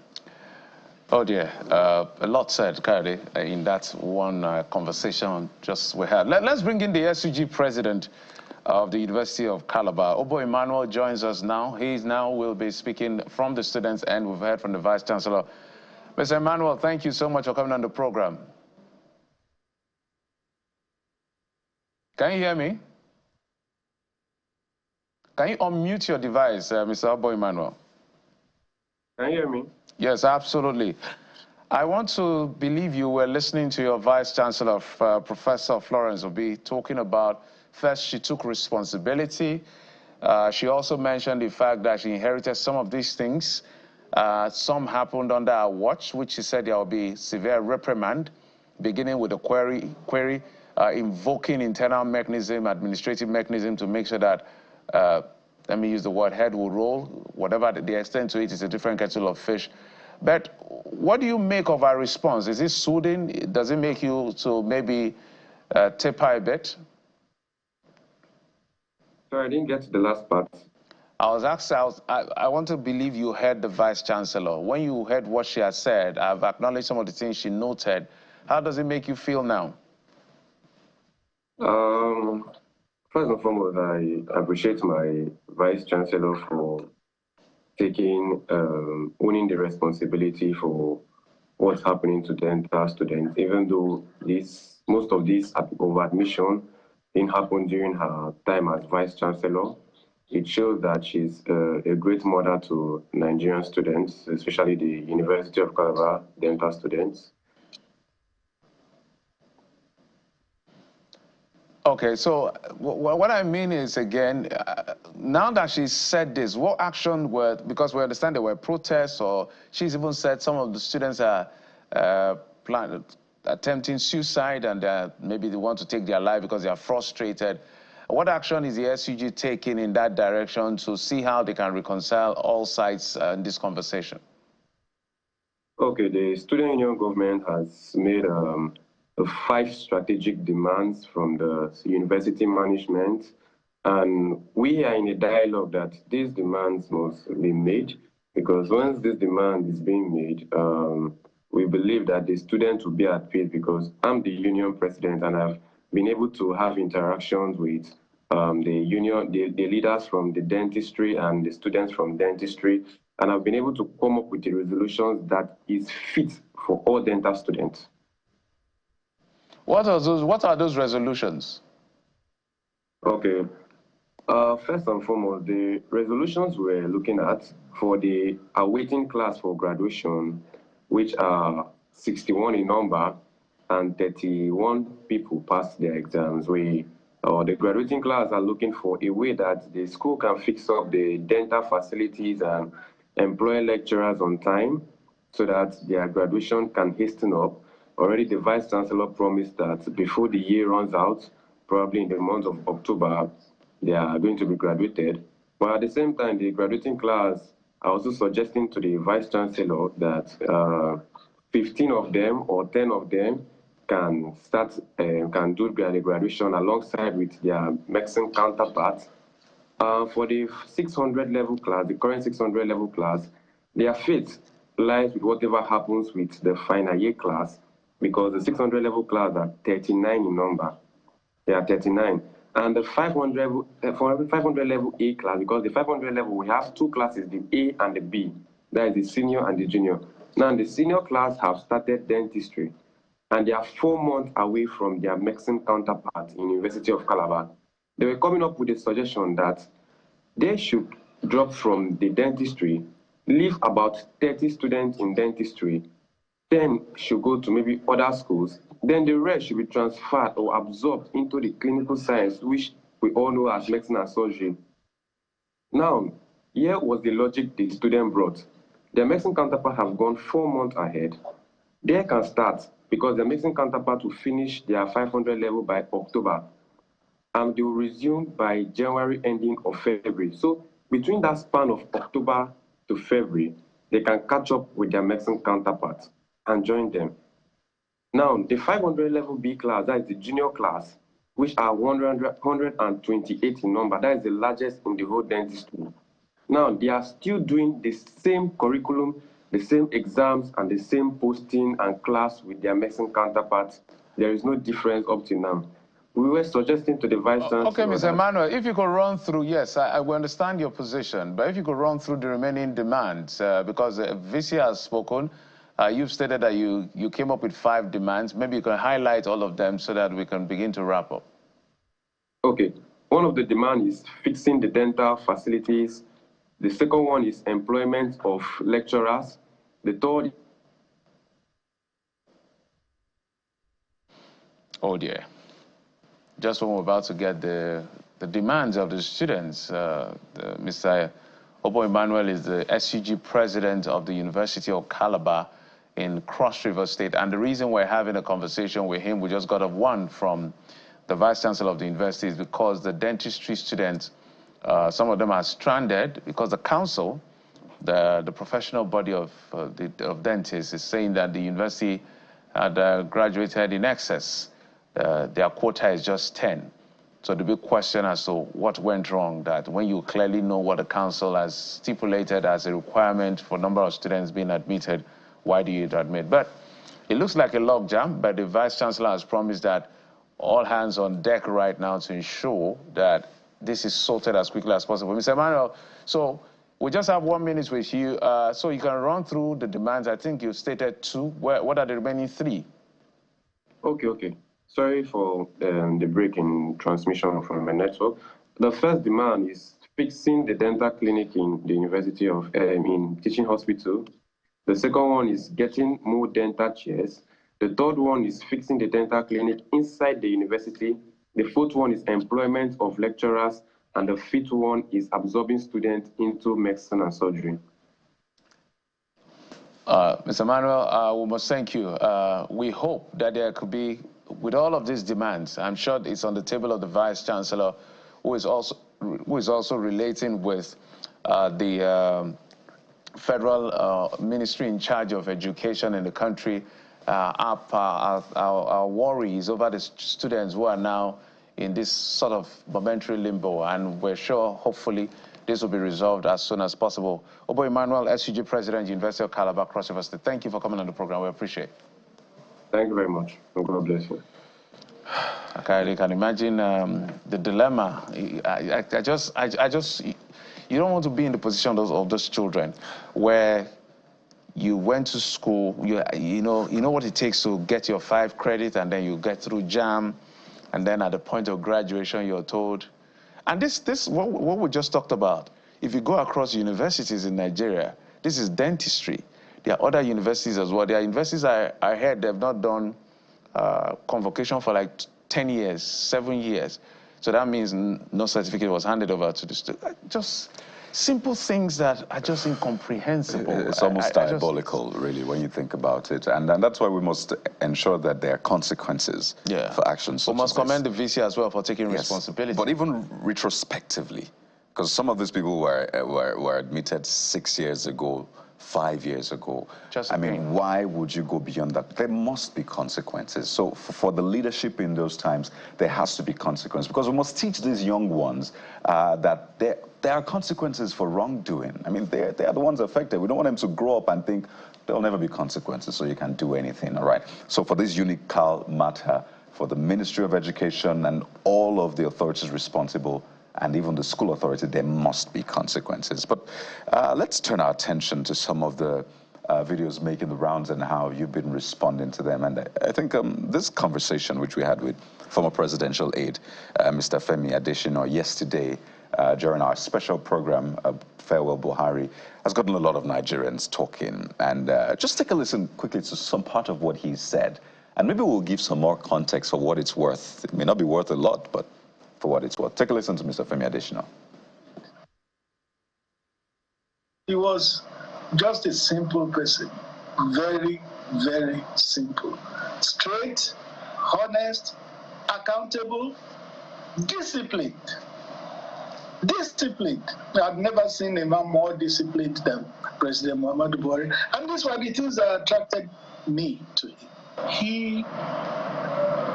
Speaker 2: Oh dear, a lot said, Kayode, in that one conversation just we had. Let's bring in the SUG president of the University of Calabar. Obo Emmanuel joins us now. He will be speaking from the students, and we've heard from the Vice Chancellor. Mr. Emmanuel, thank you so much for coming on the program. Can you hear me? Can you unmute your device, Mr. Obo Emmanuel?
Speaker 14: Can you hear me?
Speaker 2: Yes, absolutely. I want to believe you were listening to your Vice Chancellor, Professor Florence Obi, talking about, first, she took responsibility. She also mentioned the fact that she inherited some of these things. Some happened under her watch, which she said there will be severe reprimand, beginning with a query invoking internal mechanism, administrative mechanism, to make sure that, let me use the word, head will roll. Whatever the extent to it is a different kettle of fish. But what do you make of our response? Is it soothing? Does it make you to maybe taper a bit?
Speaker 14: Sorry, I didn't get to the last part.
Speaker 2: I was asked, I want to believe you heard the Vice Chancellor. When you heard what she has said, I've acknowledged some of the things she noted. How does it make you feel now?
Speaker 14: First and foremost, I appreciate my Vice Chancellor for owning the responsibility for what's happening to dental students, even though most of this over-admission didn't happen during her time as Vice Chancellor. It shows that she's a great mother to Nigerian students, especially the University of Calabar dental students.
Speaker 2: Okay, so what I mean is, again, now that she said this, what action were, because we understand there were protests, or she's even said some of the students are attempting suicide, and maybe they want to take their life because they are frustrated. What action is the SUG taking in that direction to see how they can reconcile all sides in this conversation?
Speaker 14: Okay, the student union government has made 5 strategic demands from the university management And we are in a dialogue that these demands must be made, because once this demand is being made, we believe that the students will be at peace, because I'm the union president and I've been able to have interactions with the union, the leaders from the dentistry and the students from dentistry, and I've been able to come up with a resolution that is fit for all dental students.
Speaker 2: What are those resolutions?
Speaker 14: Okay. First and foremost, the resolutions we're looking at for the awaiting class for graduation, which are 61 in number and 31 people passed their exams. The graduating class are looking for a way that the school can fix up the dental facilities and employ lecturers on time so that their graduation can hasten up. Already the Vice Chancellor promised that before the year runs out, probably in the month of October, they are going to be graduated. But at the same time, the graduating class are also suggesting to the Vice Chancellor that 15 of them or 10 of them can do the graduation alongside with their Mexican counterparts. For the 600 level class, the current 600 level class, their fate lies with whatever happens with the final year class, because the 600 level class are 39 in number. They are 39. And the 500 level A class, because the 500 level, we have two classes, the A and the B. That is the senior and the junior. Now, the senior class have started dentistry, and they are 4 months away from their Mexican counterparts in University of Calabar. They were coming up with a suggestion that they should drop from the dentistry, leave about 30 students in dentistry, then should go to maybe other schools, then the rest should be transferred or absorbed into the clinical science, which we all know as medicine and surgery. Now, here was the logic the student brought. Their Mexican counterpart have gone 4 months ahead. They can start because their Mexican counterpart will finish their 500 level by October, and they will resume by January ending of February. So between that span of October to February, they can catch up with their Mexican counterparts and join them. Now, the 500 level B class, that is the junior class, which are 128 in number, that is the largest in the whole dentistry. Now, they are still doing the same curriculum, the same exams, and the same posting and class with their Mexican counterparts. There is no difference up to now. We were suggesting to the Vice Chancellor...
Speaker 2: Okay, Mr. Emmanuel, if you could run through, yes, I will understand your position, but if you could run through the remaining demands, because VC has spoken, you've stated that you came up with 5 demands. Maybe you can highlight all of them so that we can begin to wrap up.
Speaker 14: Okay. One of the demands is fixing the dental facilities. The second one is employment of lecturers. The third...
Speaker 2: Oh, dear. Just when we're about to get the demands of the students, Mr. Obo Emmanuel is the SUG president of the University of Calabar in Cross River State. And the reason we're having a conversation with him, we just got one from the Vice Chancellor of the university, is because the dentistry students, some of them are stranded because the council, the professional body of dentists, is saying that the university had graduated in excess. Their quota is just 10. So the big question as to what went wrong, that when you clearly know what the council has stipulated as a requirement for number of students being admitted, why do you admit? But it looks like a logjam, but the Vice Chancellor has promised that all hands on deck right now to ensure that this is sorted as quickly as possible. Mr. Emmanuel, so we just have 1 minute with you, so you can run through the demands. I think you stated 2. What are the remaining 3? Okay.
Speaker 14: Sorry for the break in transmission from my network. The first demand is fixing the dental clinic in the University of in Teaching Hospital. The second one is getting more dental chairs. The third one is fixing the dental clinic inside the university. The fourth one is employment of lecturers. And the fifth one is absorbing students into medicine and surgery.
Speaker 2: Mr. Manuel, we must thank you. We hope that there could be, with all of these demands, I'm sure it's on the table of the Vice Chancellor, who is also relating with the federal ministry in charge of education in the country. Our worries over the students who are now in this sort of momentary limbo, and we're sure, hopefully, this will be resolved as soon as possible. Obo Emmanuel, SUG President, University of Calabar, Cross River State, thank you for coming on the program. We appreciate it.
Speaker 14: Thank you very much. God bless you.
Speaker 2: Okay, I can imagine the dilemma. I just, you don't want to be in the position of those children where you went to school, you know what it takes to get your 5 credit, and then you get through JAM, and then at the point of graduation, you're told. And this what we just talked about, if you go across universities in Nigeria, this is dentistry. There are other universities as well. There are universities I heard they've not done convocation for like 10 years, 7 years. So that means no certificate was handed over to the student. Just simple things that are just incomprehensible.
Speaker 1: It's almost diabolical, really, when you think about it. And that's why we must ensure that there are consequences for actions such as this.
Speaker 2: We must commend the VC as well for taking responsibility.
Speaker 1: But even retrospectively, because some of these people were admitted 6 years ago, 5 years ago. I mean, why would you go beyond that? There must be consequences. So for the leadership in those times, there has to be consequences, because we must teach these young ones that there are consequences for wrongdoing. I mean, they are the ones affected. We don't want them to grow up and think there'll never be consequences, so you can do anything, all right? So for this UNICAL matter, for the Ministry of Education and all of the authorities responsible, and even the school authority, there must be consequences. But let's turn our attention to some of the videos making the rounds and how you've been responding to them. And I think this conversation which we had with former presidential aide, Mr. Femi Adesina, yesterday during our special program, Farewell Buhari, has gotten a lot of Nigerians talking. And just take a listen quickly to some part of what he said. And maybe we'll give some more context for what it's worth. It may not be worth a lot, but for what it's worth. Take a listen to Mr. Femi Adesina.
Speaker 15: He was just a simple person. Very, very simple. Straight, honest, accountable, disciplined. Disciplined. I've never seen a man more disciplined than President Muhammadu Buhari. And these were the things that attracted me to him. He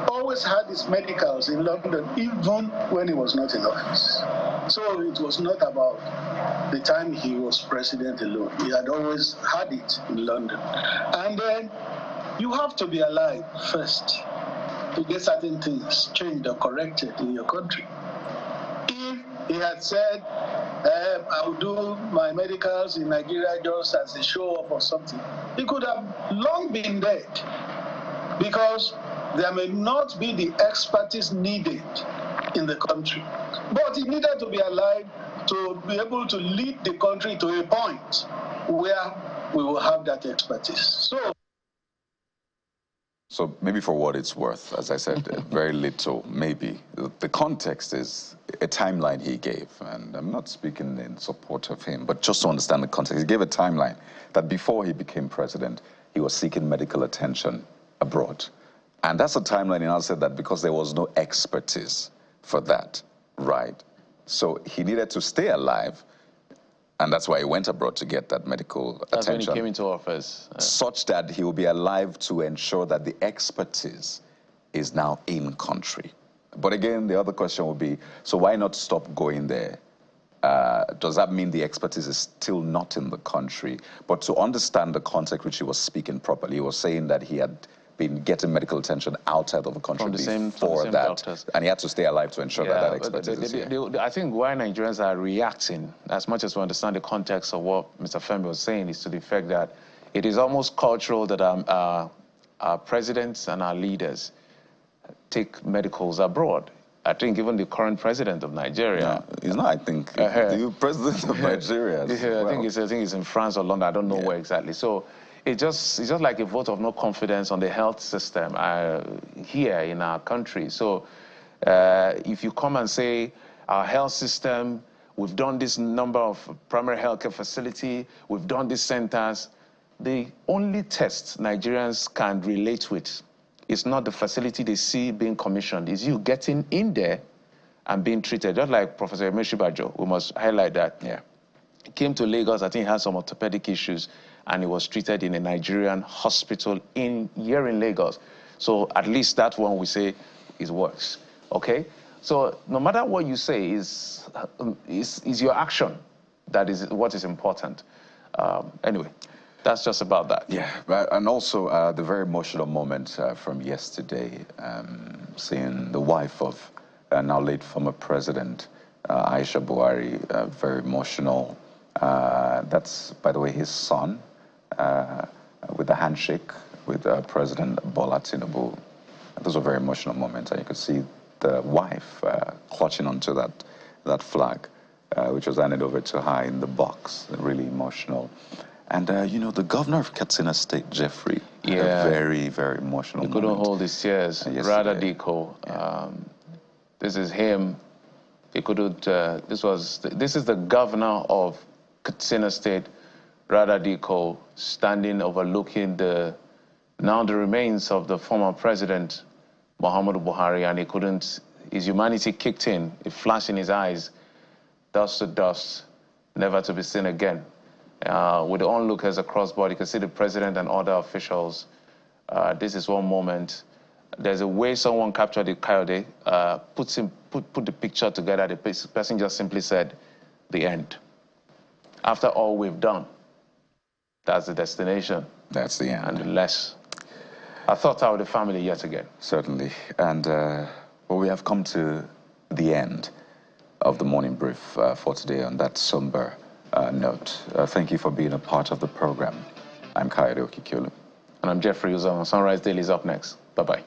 Speaker 15: always had his medicals in London, even when he was not in office. So it was not about the time he was president alone. He had always had it in London. And then you have to be alive first to get certain things changed or corrected in your country. If he had said, I'll do my medicals in Nigeria just as a show-off or something, he could have long been dead, because there may not be the expertise needed in the country. But he needed to be alive to be able to lead the country to a point where we will have that expertise.
Speaker 1: So maybe for what it's worth, as I said, very little, maybe. The context is a timeline he gave, and I'm not speaking in support of him, but just to understand the context. He gave a timeline that before he became president, he was seeking medical attention abroad. And that's a timeline he now said that because there was no expertise for that, right? So he needed to stay alive, and that's why he went abroad to get that medical attention.
Speaker 2: That's when he came into office.
Speaker 1: Such that he will be alive to ensure that the expertise is now in country. But again, the other question would be, so why not stop going there? Does that mean the expertise is still not in the country? But to understand the context which he was speaking properly, he was saying that he had been getting medical attention outside of the country before that, doctors. And he had to stay alive to ensure that expertise is here.
Speaker 2: I think why Nigerians are reacting, as much as we understand the context of what Mr. Femi was saying, is to the fact that it is almost cultural that our presidents and our leaders take medicals abroad. I think even the current president of Nigeria.
Speaker 1: No, he's not, I think. The president of Nigeria.
Speaker 2: I think it's in France or London. I don't know where exactly. So it's just like a vote of no confidence on the health system here in our country. So if you come and say our health system, we've done this number of primary healthcare facility, we've done these centers, the only test Nigerians can relate with is not the facility they see being commissioned, is you getting in there and being treated. Just like Professor Emeshibajo, we must highlight that. Yeah. He came to Lagos, I think he had some orthopedic issues, and he was treated in a Nigerian hospital here in Lagos. So at least that one we say it works, okay? So no matter what you say, is your action that is what is important. Anyway, that's just about that.
Speaker 1: Yeah, and also the very emotional moment from yesterday, seeing the wife of now late former President Aisha Buhari, very emotional. That's, by the way, his son, with the handshake with President Bola Tinubu. Those were very emotional moments, and you could see the wife clutching onto that flag, which was handed over to her in the box. Really emotional. And, you know, the governor of Katsina State, Jeffrey, had a very, very emotional moment.
Speaker 2: He couldn't hold his tears. Rather Diko. This is him. He couldn't, this is the governor of Katsina State, Rather Diko, standing overlooking the remains of the former president, Muhammadu Buhari, and he couldn't, his humanity kicked in, it flashed in his eyes, dust to dust, never to be seen again. With the onlookers across board, you can see the president and other officials. This is one moment. There's a way someone captured the Coyote, put the picture together. The person just simply said, the end. After all we've done, that's the destination.
Speaker 1: That's the end.
Speaker 2: And the less. I thought out the family yet again.
Speaker 1: Certainly. And well, we have come to the end of the morning brief for today on that somber note. Thank you for being a part of the program. I'm Kayode Okikiolu.
Speaker 2: And I'm Jeffrey Uzoma. Sunrise Daily is up next. Bye-bye.